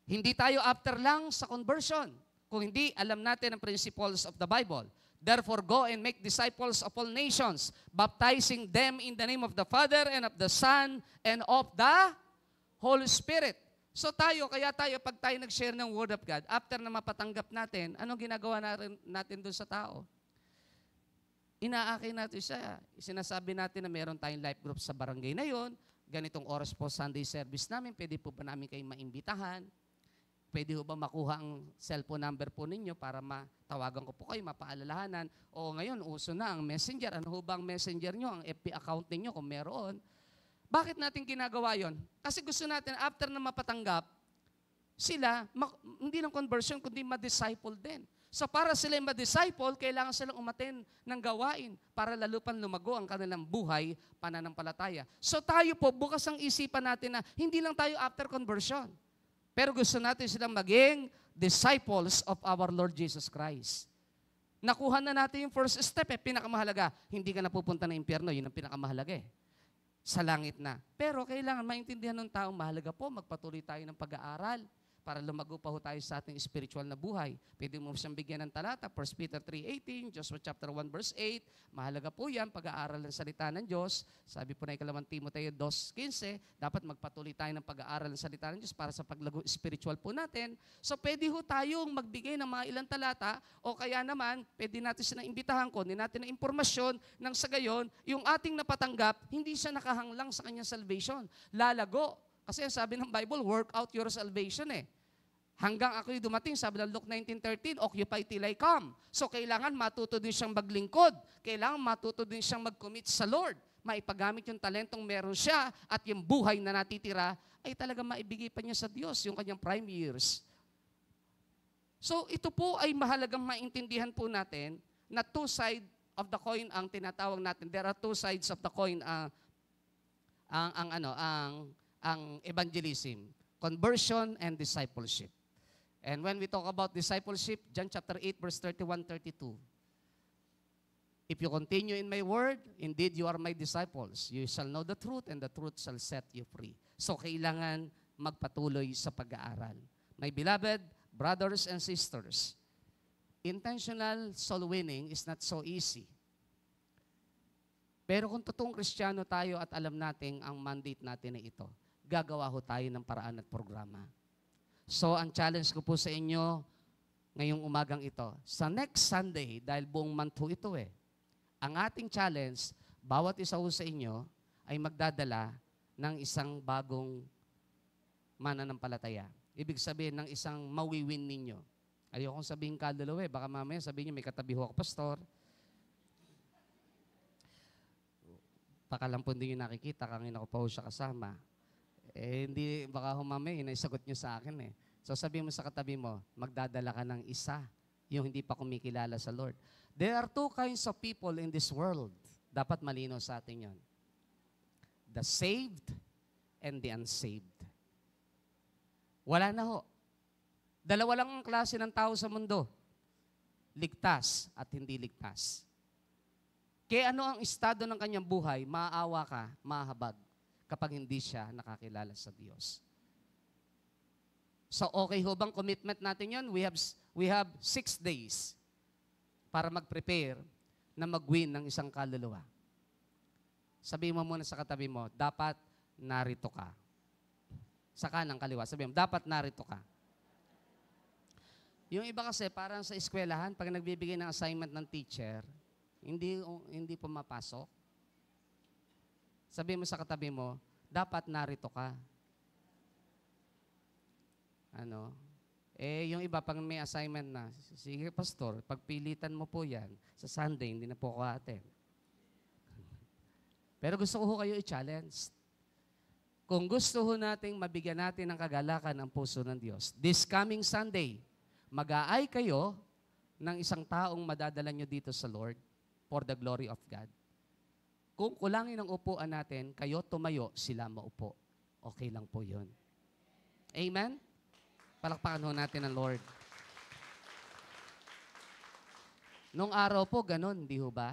Speaker 2: Hindi tayo after lang sa conversion. Kung hindi, alam natin ang principles of the Bible. Therefore, go and make disciples of all nations, baptizing them in the name of the Father and of the Son and of the Holy Spirit. So kaya tayo, pag tayo nag-share ng Word of God, after na mapatanggap natin, anong ginagawa natin doon sa tao? Inaakay natin siya. Sinasabi natin na meron tayong life group sa barangay na yon, ganitong oras po Sunday service namin, pwede po ba namin kayong maimbitahan? Pwede ho ba makuha ang cellphone number po ninyo para matawagan ko po kayo, mapaalalahanan? O ngayon, uso na ang messenger. Ano ho ba ang messenger nyo? Ang FB account ninyo kung meron? Bakit natin ginagawa yon? Kasi gusto natin, after na mapatanggap, sila, hindi ng conversion, kundi ma-disciple din. So para sila ma-disciple, kailangan silang umaten ng gawain para lalo pang lumago ang kanilang buhay, pananampalataya. So tayo po, bukas ang isipan natin na hindi lang tayo after conversion. Pero gusto natin silang maging disciples of our Lord Jesus Christ. Nakuha na natin yung first step, pinakamahalaga. Hindi ka na pupunta ng impyerno, yun ang pinakamahalaga sa langit na. Pero kailangan maintindihan ng tao, mahalaga po, magpatuloy tayo ng pag-aaral para lumago pa ho tayo sa ating spiritual na buhay. Pwede mo siyang bigyan ng talata, 1 Peter 3:18, Joshua chapter 1 verse 8. Mahalaga po yan, pag-aaral ng salita ng Diyos. Sabi po na ikalawang Timoteo 2:15, dapat magpatuloy tayo ng pag-aaral ng salita ng Diyos para sa paglago spiritual po natin. So pwede ho tayong magbigay ng mga ilang talata o kaya naman, pwede natin silang imbitahan ko, hindi natin ng impormasyon nang sa gayon, yung ating napatanggap, hindi siya nakahanglang sa kanyang salvation. Lalago. Kasi sabi ng Bible, work out your salvation Hanggang ako'y dumating, sabi ng Luke 19:13, occupy till I come. So kailangan matuto din siyang maglingkod. Kailangan matuto din siyang mag-commit sa Lord. Maipagamit yung talentong meron siya at yung buhay na natitira ay talaga maibigay pa niya sa Diyos, yung kanyang prime years. So ito po ay mahalagang maintindihan po natin na two sides of the coin ang tinatawag natin. There are two sides of the coin ang evangelism. Conversion and discipleship. And when we talk about discipleship, John chapter 8, verse 31-32. If you continue in my word, indeed you are my disciples. You shall know the truth and the truth shall set you free. So kailangan magpatuloy sa pag-aaral. My beloved brothers and sisters, intentional soul winning is not so easy. Pero kung totoong Kristiyano tayo at alam natin ang mandate natin na ito, gagawa ho tayo ng paraan at programa. So, ang challenge ko po sa inyo ngayong umagang ito, sa next Sunday, dahil buong month ho ito ang ating challenge, bawat isa ho sa inyo ay magdadala ng isang bagong mananampalataya. Ibig sabihin ng isang mawiwin ninyo. Ayokong sabihin kaluluwa baka mamaya sabihin niyo may katabi ho ako, pastor. Baka lang po hindi nyo nakikita, kanina ko pa ho siya kasama. Hindi, baka humamay, inaisagot nyo sa akin So sabihin mo sa katabi mo, magdadala ka ng isa, yung hindi pa kumikilala sa Lord. There are two kinds of people in this world. Dapat malinaw sa atin yon. The saved and the unsaved. Wala na ho. Dalawa lang ang klase ng tao sa mundo. Ligtas at hindi ligtas. Kaya ano ang estado ng kanyang buhay, maawa ka, mahabag kapag hindi siya nakakilala sa Diyos. So okay ho bang commitment natin yon? We have 6 days para mag-prepare na mag-win ng isang kaluluwa. Sabihin mo muna sa katabi mo, dapat narito ka. Sa kanang kaliwa, sabihin mo, dapat narito ka. Yung iba kasi, parang sa eskwelahan, pag nagbibigay ng assignment ng teacher, hindi pumapasok. Sabihin mo sa katabi mo, dapat narito ka. Yung iba, pag may assignment na, sige pastor, pagpilitan mo po yan, sa Sunday, hindi na po ako attend. Pero gusto ko kayo i-challenge. Kung gusto ho nating mabigyan natin ng kagalakan ang puso ng Diyos, this coming Sunday, mag-aay kayo ng isang taong madadala nyo dito sa Lord for the glory of God. Kung kulangin ang upuan natin, kayo tumayo, sila maupo. Okay lang po yun. Amen? Palakpakan ho natin ang Lord. Nung araw po, ganun, di ho ba?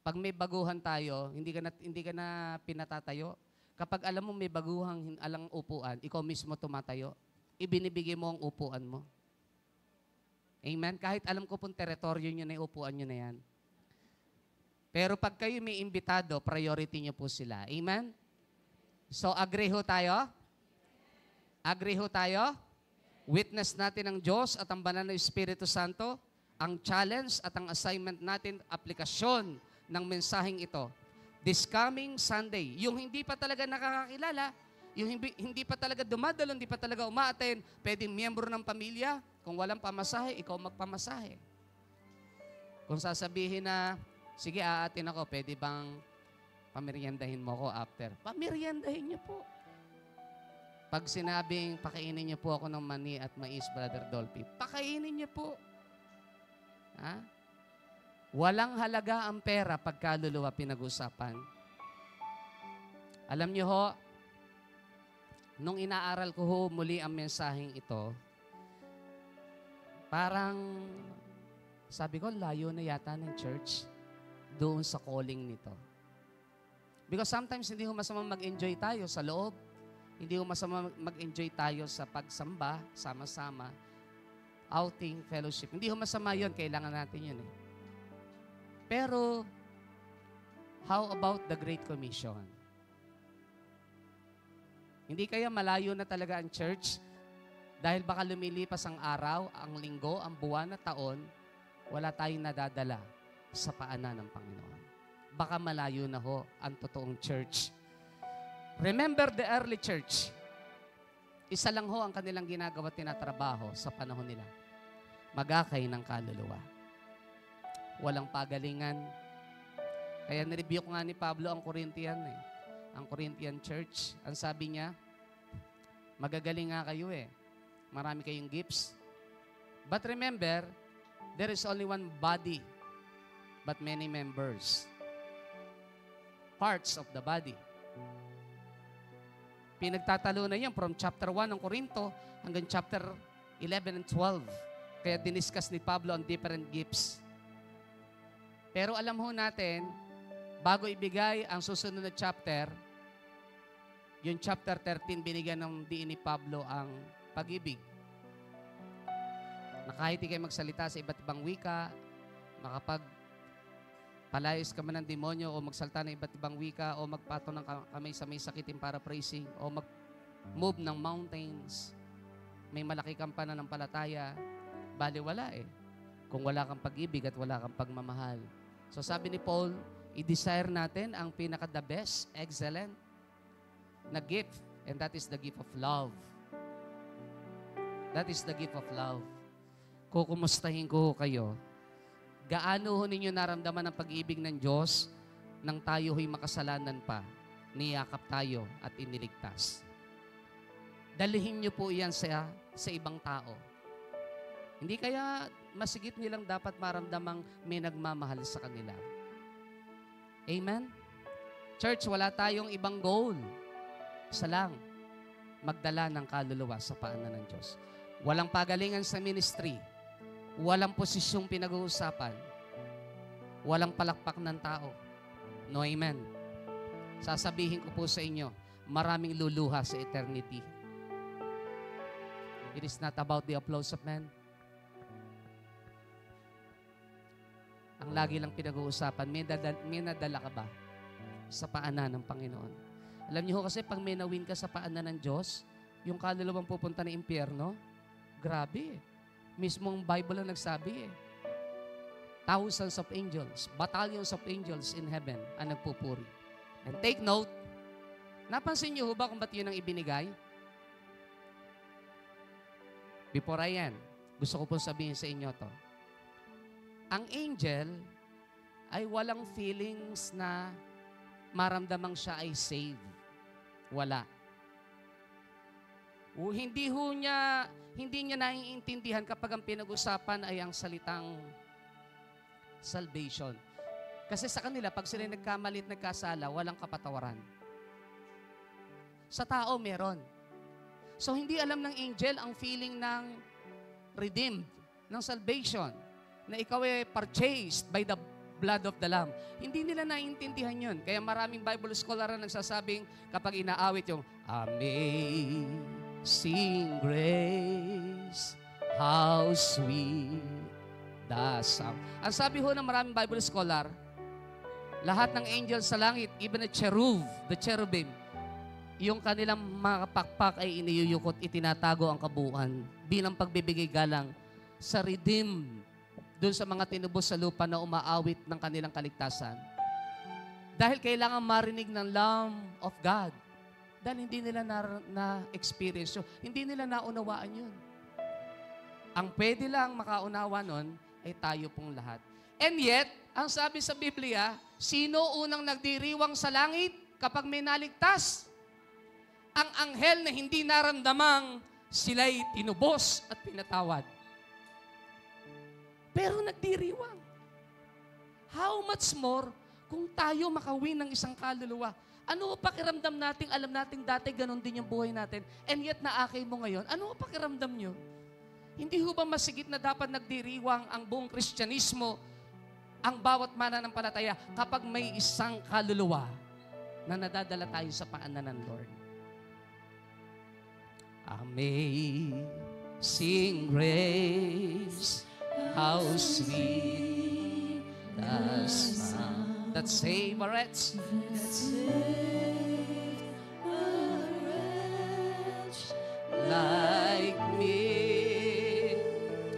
Speaker 2: Pag may baguhan tayo, hindi ka na pinatatayo. Kapag alam mo may baguhang alang upuan, ikaw mismo tumatayo. Ibinibigay mo ang upuan mo. Amen? Kahit alam ko pong teritoryo nyo na yung upuan nyo na yan. Pero pag kayo may imbitado, priority nyo po sila. Amen? So, agree ho tayo? Agree ho tayo? Witness natin ang Diyos at ang banal na Espiritu Santo. Ang challenge at ang assignment natin, aplikasyon ng mensaheng ito. This coming Sunday, yung hindi pa talaga nakakakilala, yung hindi pa talaga dumadalo, hindi pa talaga umaaten, pwedeng miyembro ng pamilya. Kung walang pamasahe, ikaw magpamasahe. Kung sasabihin na, sige, aatin ako, pwede bang pamiryandahin mo ko after? Pamiryandahin niyo po. Pag sinabing, pakainin niyo po ako ng mani at mais, Brother Dolphy, pakainin niyo po. Ha? Walang halaga ang pera pag kaluluwa pinag-usapan. Alam niyo ho, nung inaaral ko ho muli ang mensaheng ito, parang sabi ko, layo na yata ng church doon sa calling nito. Because sometimes hindi ho masama mag-enjoy tayo sa loob. Hindi ho masama mag-enjoy tayo sa pagsamba, sama-sama, outing, fellowship. Hindi ho masama yun, kailangan natin yun Pero, how about the Great Commission? Hindi kaya malayo na talaga ang church dahil baka lumilipas ang araw, ang linggo, ang buwan at taon, wala tayong nadadala sa paanan ng Panginoon. Baka malayo na ho ang totoong church. Remember the early church. Isa lang ho ang kanilang ginagawa at tinatrabaho sa panahon nila. Magakay ng kaluluwa. Walang pagalingan. Kaya nireview ko nga ni Pablo ang Corinthian ang Corinthian church. Ang sabi niya, magagaling nga kayo Marami kayong gifts. But remember, there is only one body, but many members. Parts of the body. Pinagtatalunan yan from chapter 1 ng Korinto hanggang chapter 11 and 12. Kaya diniscuss ni Pablo ang different gifts. Pero alam ho natin, bago ibigay ang susunod na chapter, yung chapter 13, binigyan ng diin ni Pablo ang pag-ibig. Na kahit di kayo magsalita sa iba't ibang wika, makapagpalayas ka man ng demonyo o magsalta ng iba't ibang wika o magpato ng kamay sa may sakitin para praising o mag-move ng mountains, may malaki kang pananampalataya, baliwala kung wala kang pag-ibig at wala kang pagmamahal. So sabi ni Paul, i-desire natin ang pinaka-the best, excellent na gift, and that is the gift of love. That is the gift of love. Kukumustahin ko kayo. Gaano ho ninyo naramdaman ang pag-ibig ng Diyos nang tayo ho'y makasalanan pa, niyakap tayo at iniligtas? Dalihin niyo po iyan sa ibang tao. Hindi kaya masigit nilang dapat maramdamang may nagmamahal sa kanila. Amen? Church, wala tayong ibang goal. Isa lang, magdala ng kaluluwa sa paanan ng Diyos. Walang pagalingan sa ministry. Walang posisyong pinag-uusapan. Walang palakpak ng tao. No, amen. Sasabihin ko po sa inyo, maraming luluha sa eternity. It is not about the applause of men. Ang lagi lang pinag-uusapan, may nadala ka ba sa paanan ng Panginoon? Alam niyo ho kasi pag may nawin ka sa paanan ng Diyos, yung kaluluwang pupunta ng impyerno, grabe Mismong Bible ang nagsabi Thousands of angels, battalions of angels in heaven ang nagpupuri. And take note, napansin niyo ho ba kung ba't yun ang ibinigay? Before I end, gusto ko pong sabihin sa inyo to. Ang angel ay walang feelings na maramdamang siya ay saved. Wala. Hindi niya naiintindihan kapag ang pinag-usapan ay ang salitang salvation. Kasi sa kanila, pag sila nagkamali at nagkasala, walang kapatawaran. Sa tao, meron. So, hindi alam ng angel ang feeling ng redeemed, ng salvation, na ikaw ay purchased by the blood of the Lamb. Hindi nila naiintindihan yun. Kaya maraming Bible scholar na nagsasabing kapag inaawit yung Amazing Grace, how sweet the sound. Ang sabi ho ng maraming Bible scholar, lahat ng angels sa langit, even the cherubim, yung kanilang mga pakpak ay iniyuyukot, itinatago ang kabuuan bilang pagbibigay galang sa redeemed doon sa mga tinubos sa lupa na umaawit ng kanilang kaligtasan. Dahil kailangan marinig ng Lamb of God. Dahil hindi nila na-experience yun. Hindi nila naunawaan yun. Ang pwede lang makaunawa nun ay tayo pong lahat. And yet, ang sabi sa Biblia, sino unang nagdiriwang sa langit kapag may naligtas? Ang anghel na hindi naramdamang sila'y tinubos at pinatawad. Pero nagdiriwang. How much more kung tayo makawin ng isang kaluluwa? Ano pakiramdam natin? Alam natin dati ganon din yung buhay natin. And yet naakay mo ngayon. Ano pakiramdam nyo? Hindi ho ba masigit na dapat nagdiriwang ang buong Kristyanismo, ang bawat mananampalataya kapag may isang kaluluwa na nadadala tayo sa paanan ng Lord? Amazing grace, how sweet the sound that saved a wretch like me.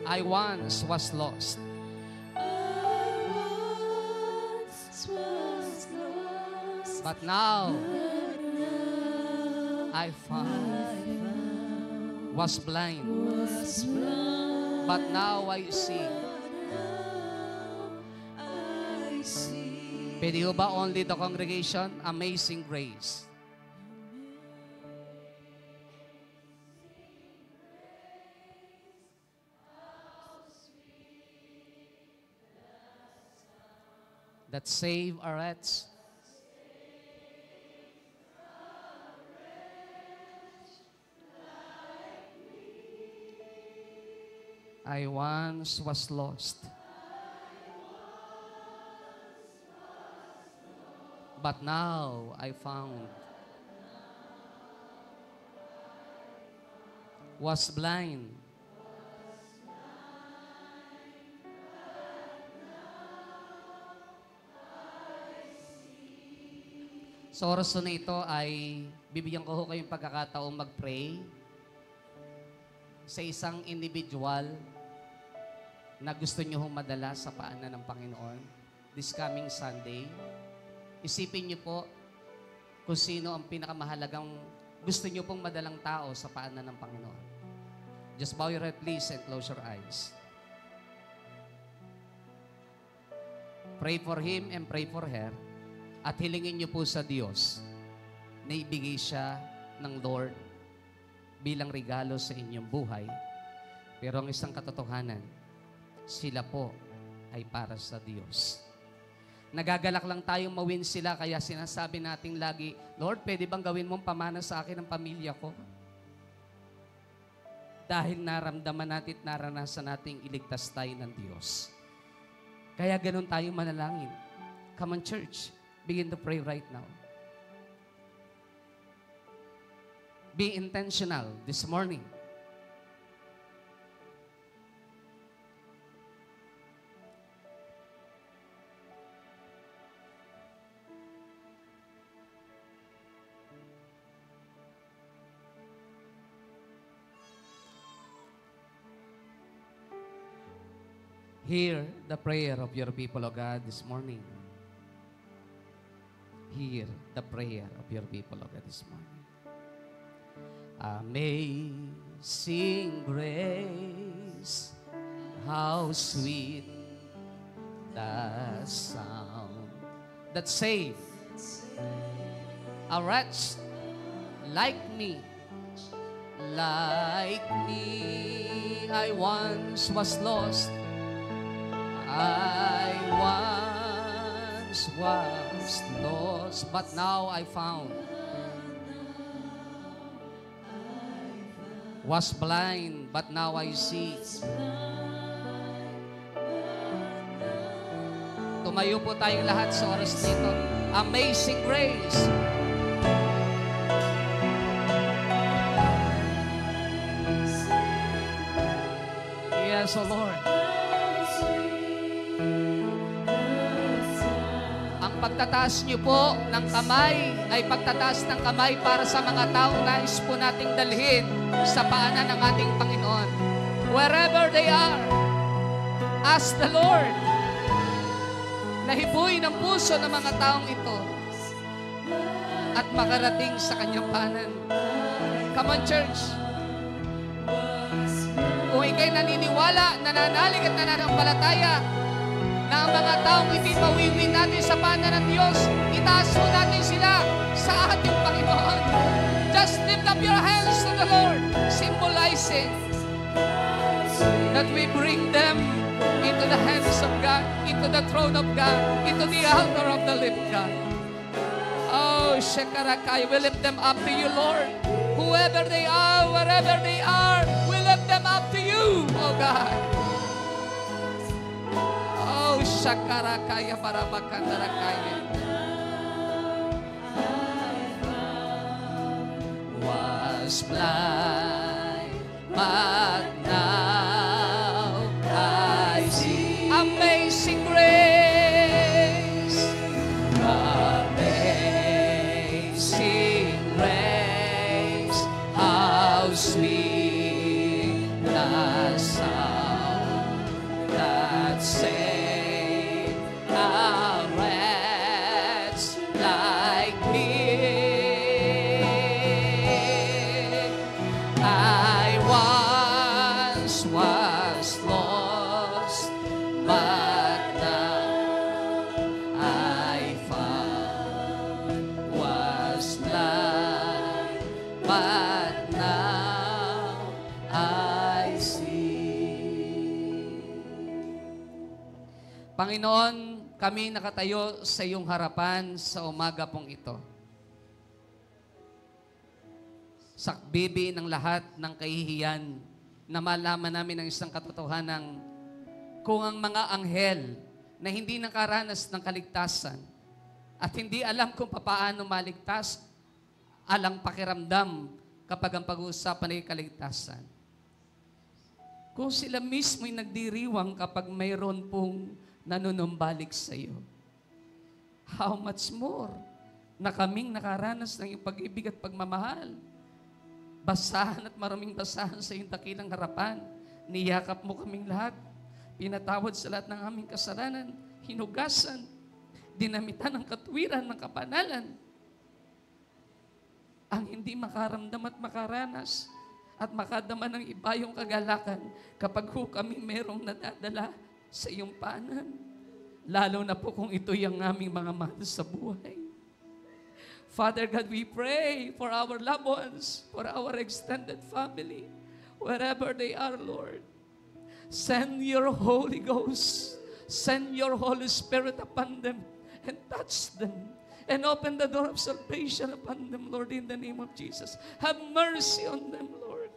Speaker 2: I once was lost, but now I find was blind, but now I see. Pwede ho ba only the congregation? Amazing grace. That save our wretch. I once was lost, but now I found. Was blind, sa oras na ito ay bibigyan ko ho kayong pagkakataong mag-pray sa isang individual na gusto nyo hong madala sa paanan ng Panginoon this coming Sunday. Isipin nyo po kung sino ang pinakamahalagang gusto nyo pong madalang tao sa paanan ng Panginoon. Just bow your head please and close your eyes. Pray for him and pray for her. At hilingin niyo po sa Diyos na ibigay siya ng Lord bilang regalo sa inyong buhay. Pero ang isang katotohanan, sila po ay para sa Diyos. Nagagalak lang tayong mawin sila, kaya sinasabi natin lagi, Lord, pwede bang gawin mong pamana sa akin ang pamilya ko? Dahil naramdaman natin at naranasan nating iligtas tayo ng Diyos. Kaya ganun tayo manalangin. Come on, church. Begin to pray right now. Be intentional this morning. Hear the prayer of your people, O God, this morning. Hear the prayer of your people, O God, this morning. Amazing grace, how sweet the sound that saved a wretch like me. Like me, I once was lost. I once was lost, but now I found. Was blind, but now I see. Tumayo po tayong lahat sa oras nito. Amazing grace. Yes, O Lord. Pagtataas niyo po ng kamay ay pagtataas ng kamay para sa mga taong nais po nating dalhin sa paanan ng ating Panginoon. Wherever they are, ask the Lord na hibuin ang puso ng mga taong ito at makarating sa kanyang paanan. Come on, church. Kung ikay naniniwala, nananalig at nananampalataya na ang mga taong ipipawiwin natin sa paanan ng Diyos, itaas po natin sila sa ating Panginoon. Just lift up your hands to the Lord, symbolizing that we bring them into the hands of God, into the throne of God, into the altar of the living God. Oh, Shekarakai, we lift them up to you, Lord. Whoever they are, wherever they are, we lift them up to you, oh God. Shakarakaya para makandarakaya. Was blind, but now I see. Amazing grace, amazing grace, how sweet the sound that saved. I Panginoon, kami nakatayo sa iyong harapan sa umaga pong ito. Sakbibi ng lahat ng kahihiyan na malaman namin ang isang katotohanan kung ang mga anghel na hindi nakaranas ng kaligtasan at hindi alam kung paano maligtas, alang pakiramdam kapag ang pag-uusapan ay kaligtasan. Kung sila mismo'y nagdiriwang kapag mayroon pong nanunumbalik sa iyo, how much more na kaming nakaranas ng iyong pag-ibig at pagmamahal. Basahan at maraming basahan sa iyong dakilang harapan. Niyakap mo kaming lahat. Pinatawad sa lahat ng aming kasalanan. Hinugasan. Dinamitan ng katuwiran ng kapanalan. Ang hindi makaramdam at makaranas at makadama ng iba yung kagalakan kapag kami merong nadadala sa iyong paanan. Lalo na po kung ito yung aming mga mahal sa buhay. Father God, we pray for our loved ones, for our extended family, wherever they are, Lord. Send your Holy Ghost, send your Holy Spirit upon them and touch them and open the door of salvation upon them, Lord, in the name of Jesus. Have mercy on them, Lord.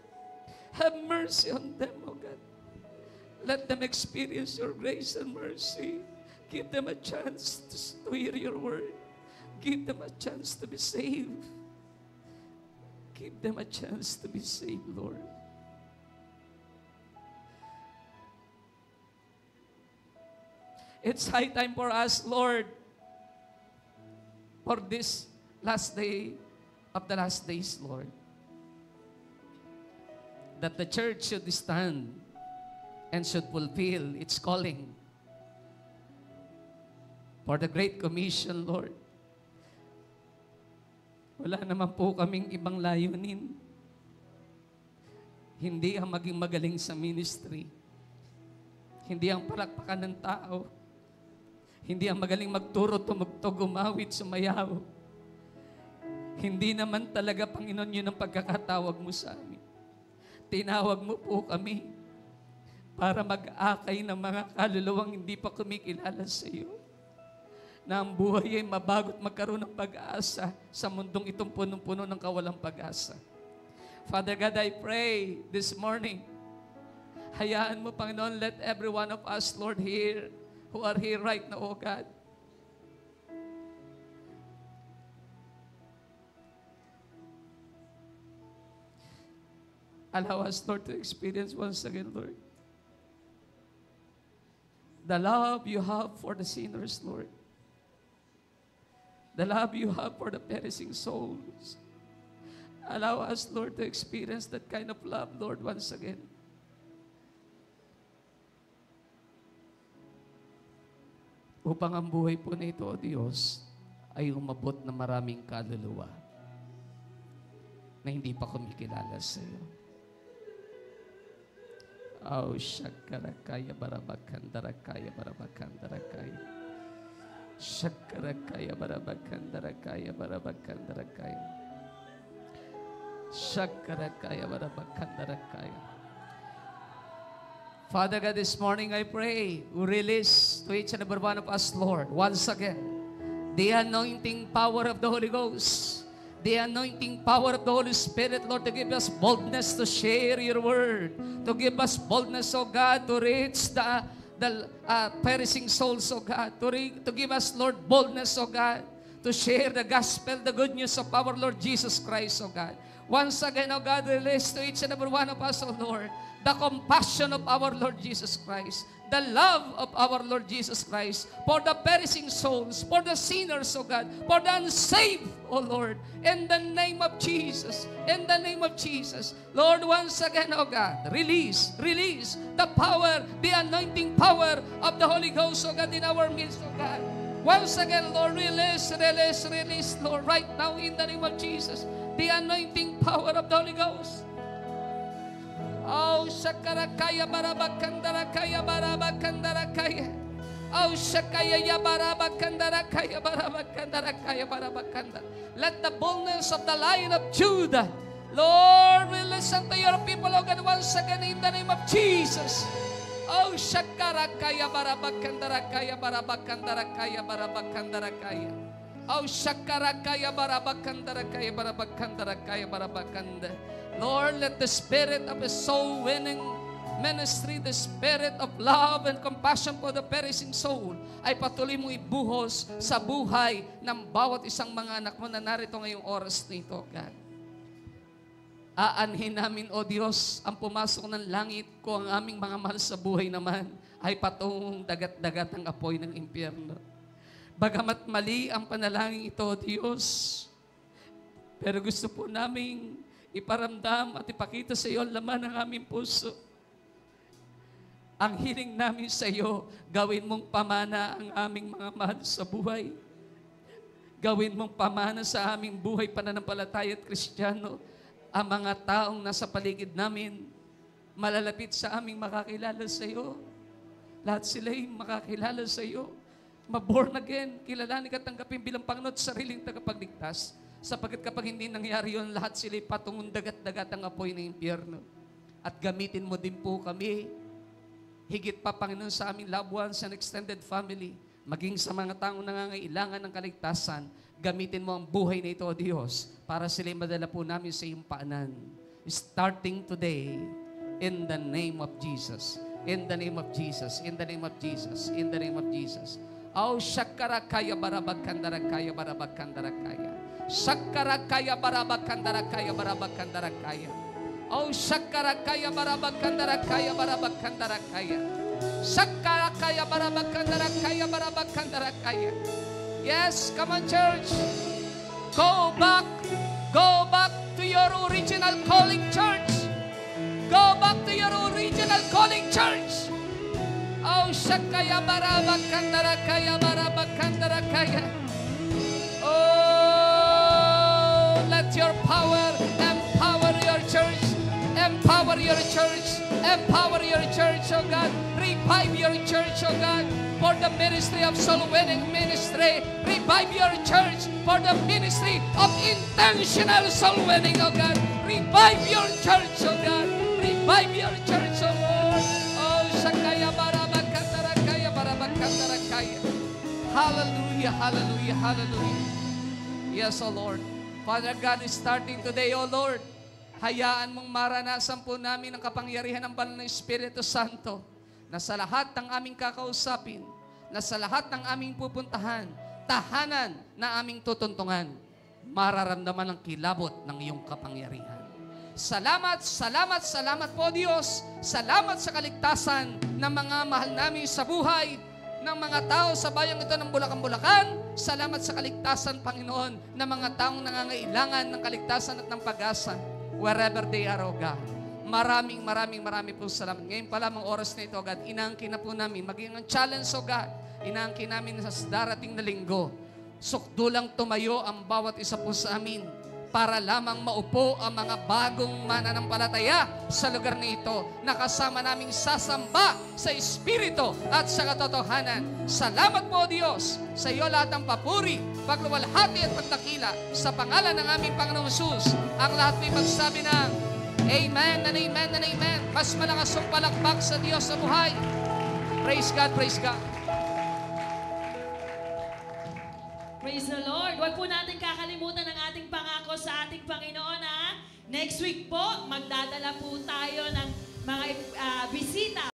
Speaker 2: Have mercy on them, O God. Let them experience your grace and mercy. Give them a chance to hear your word. Give them a chance to be saved. Give them a chance to be saved, Lord. It's high time for us, Lord, for this last day of the last days, Lord, that the church should stand and should fulfill its calling for the Great Commission, Lord. Wala naman po kaming ibang layunin. Hindi ang maging magaling sa ministry. Hindi ang palakpakan ng tao. Hindi ang magaling magturo, tumugtog, umawit, sumayaw. Hindi naman talaga, Panginoon, yun ang pagkakatawag mo sa amin. Tinawag mo po kami para mag-akay ng mga kaluluwang hindi pa kumikilala sa iyo. Na ang buhay ay mabago at magkaroon ng pag-asa sa mundong itong punong-puno ng kawalang pag-asa. Father God, I pray this morning, hayaan mo, Panginoon, let every one of us, Lord, here, who are here right now, O God, allow us, Lord, to experience once again, Lord, the love you have for the sinners, Lord. The love you have for the perishing souls. Allow us, Lord, to experience that kind of love, Lord, once again. Upang ang buhay po na ito, O Diyos, ay umabot na maraming kaluluwa na hindi pa kumikilala sa iyo. Oh, shakarakaya barabakandarakaya barabakandarakaya. Shakarakaya barabakandarakaya barabakandarakaya. Shakarakaya barabakandarakaya. Father God, this morning I pray, we release to each and every one of us, Lord, once again, the anointing power of the Holy Ghost, the anointing power of the Holy Spirit, Lord, to give us boldness to share your word, to give us boldness, oh God, to reach the perishing souls, oh God, to give us, Lord, boldness, oh God, to share the gospel, the good news of our Lord Jesus Christ, oh God. Once again, oh God, release to each and every one of us, oh Lord, the compassion of our Lord Jesus Christ, the love of our Lord Jesus Christ, for the perishing souls, for the sinners, oh God, for the unsaved, oh Lord, in the name of Jesus, in the name of Jesus. Lord, once again, oh God, release the power, the anointing power of the Holy Ghost, oh God, in our midst, oh God. Once again, Lord, release, Lord, right now, in the name of Jesus, the anointing power of the Holy Ghost. Oh, shakarakaya barabakandarakaya barabakandarakaya. Oh, shakaya ya barabakandarakaya barabakandarakaya barabakanda. Let the boldness of the Lion of Judah, Lord, we listen to your people, oh God, once again in the name of Jesus. Oh, shakarakaya barabakkandarakaya barabakkandarakaya barabakkandarakaya. Oh, shakarakaya barabakkandarakaya barabakkandarakaya barabakanda. Lord, let the spirit of a soul winning ministry, the spirit of love and compassion for the perishing soul, ay patuloy mo ibuhos sa buhay ng bawat isang mga anak mo na narito ngayong oras nito, God. Aanhin namin, O Diyos, ang pumasok ng langit ko ang aming mga mahal sa buhay naman ay patungong dagat-dagat ng apoy ng impyerno. Bagamat mali ang panalangin ito, O Diyos, pero gusto po naming iparamdam at ipakita sa iyo ang laman ng aming puso. Ang hiling namin sa iyo, gawin mong pamana ang aming mga mahal sa buhay. Gawin mong pamana sa aming buhay pananampalataya at Kristiyano. Ang mga taong nasa paligid namin, malalapit sa aming makakilala sa iyo. Lahat sila'y makakilala sa iyo. Maborn again, kilalanin ka, tanggapin bilang Panginoon at sariling tagapagligtas. Sapagkat kapag hindi nangyari yun, lahat sila'y patungong dagat-dagat ang apoy ng impyerno. At gamitin mo din po kami, higit pa, Panginoon, sa aming loved ones and extended family, maging sa mga taong nangangailangan ng kaligtasan, gamitin mo ang buhay na ito, O Diyos, para sila'y madala po namin sa iyong paanan. Starting today, in the name of Jesus. In the name of Jesus. In the name of Jesus. In the name of Jesus. Oh, shakarakaya barabakkandarakaya barabakkandarakaya. Shakarakaya barabakkandarakaya barabakkandarakaya. Oh, shakarakaya barabakkandarakaya barabakkandarakaya. Shakarakaya barabakkandarakaya barabakkandarakaya. Yes, come on, church. Go back to your original calling, church. Go back to your original calling, church. Oh, shakaya barabakkandarakaya barabakkandarakaya. Oh, let your power empower your church. Empower your church. Empower your church, oh God. Revive your church, oh God. For the ministry of soul winning ministry. Revive your church for the ministry of intentional soul winning, oh God. Revive your church, oh God. Revive your church, oh Lord. Oh, shakaya barabakkandarakaya barabakkandarakaya. Hallelujah, hallelujah, hallelujah. Yes, oh Lord. Father God, is starting today, oh Lord. Hayaan mong maranasan po namin ang kapangyarihan ng banal na Espiritu Santo na sa lahat ng aming kakausapin, na sa lahat ng aming pupuntahan, tahanan na aming tutuntungan, mararamdaman ang kilabot ng iyong kapangyarihan. Salamat, salamat, salamat po Diyos. Salamat sa kaligtasan ng mga mahal namin sa buhay, ng mga tao sa bayang ito ng Bulacan-Bulacan. Salamat sa kaligtasan, Panginoon, ng mga taong nangangailangan ng kaligtasan at ng pag-asa, wherever they are, O God. Maraming po salamat. Ngayon pa lamang oras na ito, O God, inaangkin na po namin, maging ang challenge, O God, inaangkin namin sa darating na linggo. Sukdulang tumayo ang bawat isa po sa amin para lamang maupo ang mga bagong mananampalataya sa lugar nito na kasama naming sasamba sa Espiritu at sa katotohanan. Salamat po, Diyos, sa iyo lahat ng papuri, pagluwalhati at pagdakila sa pangalan ng aming Panginoong Jesus. Ang lahat may magsabi ng Amen and Amen and Amen. Mas malakas ang palakpak sa Diyos sa buhay. Praise God, praise God.
Speaker 3: Praise the Lord. Huwag po natin kakalimutan ang ating pangako sa ating Panginoon, ha? Next week po, magdadala po tayo ng mga bisita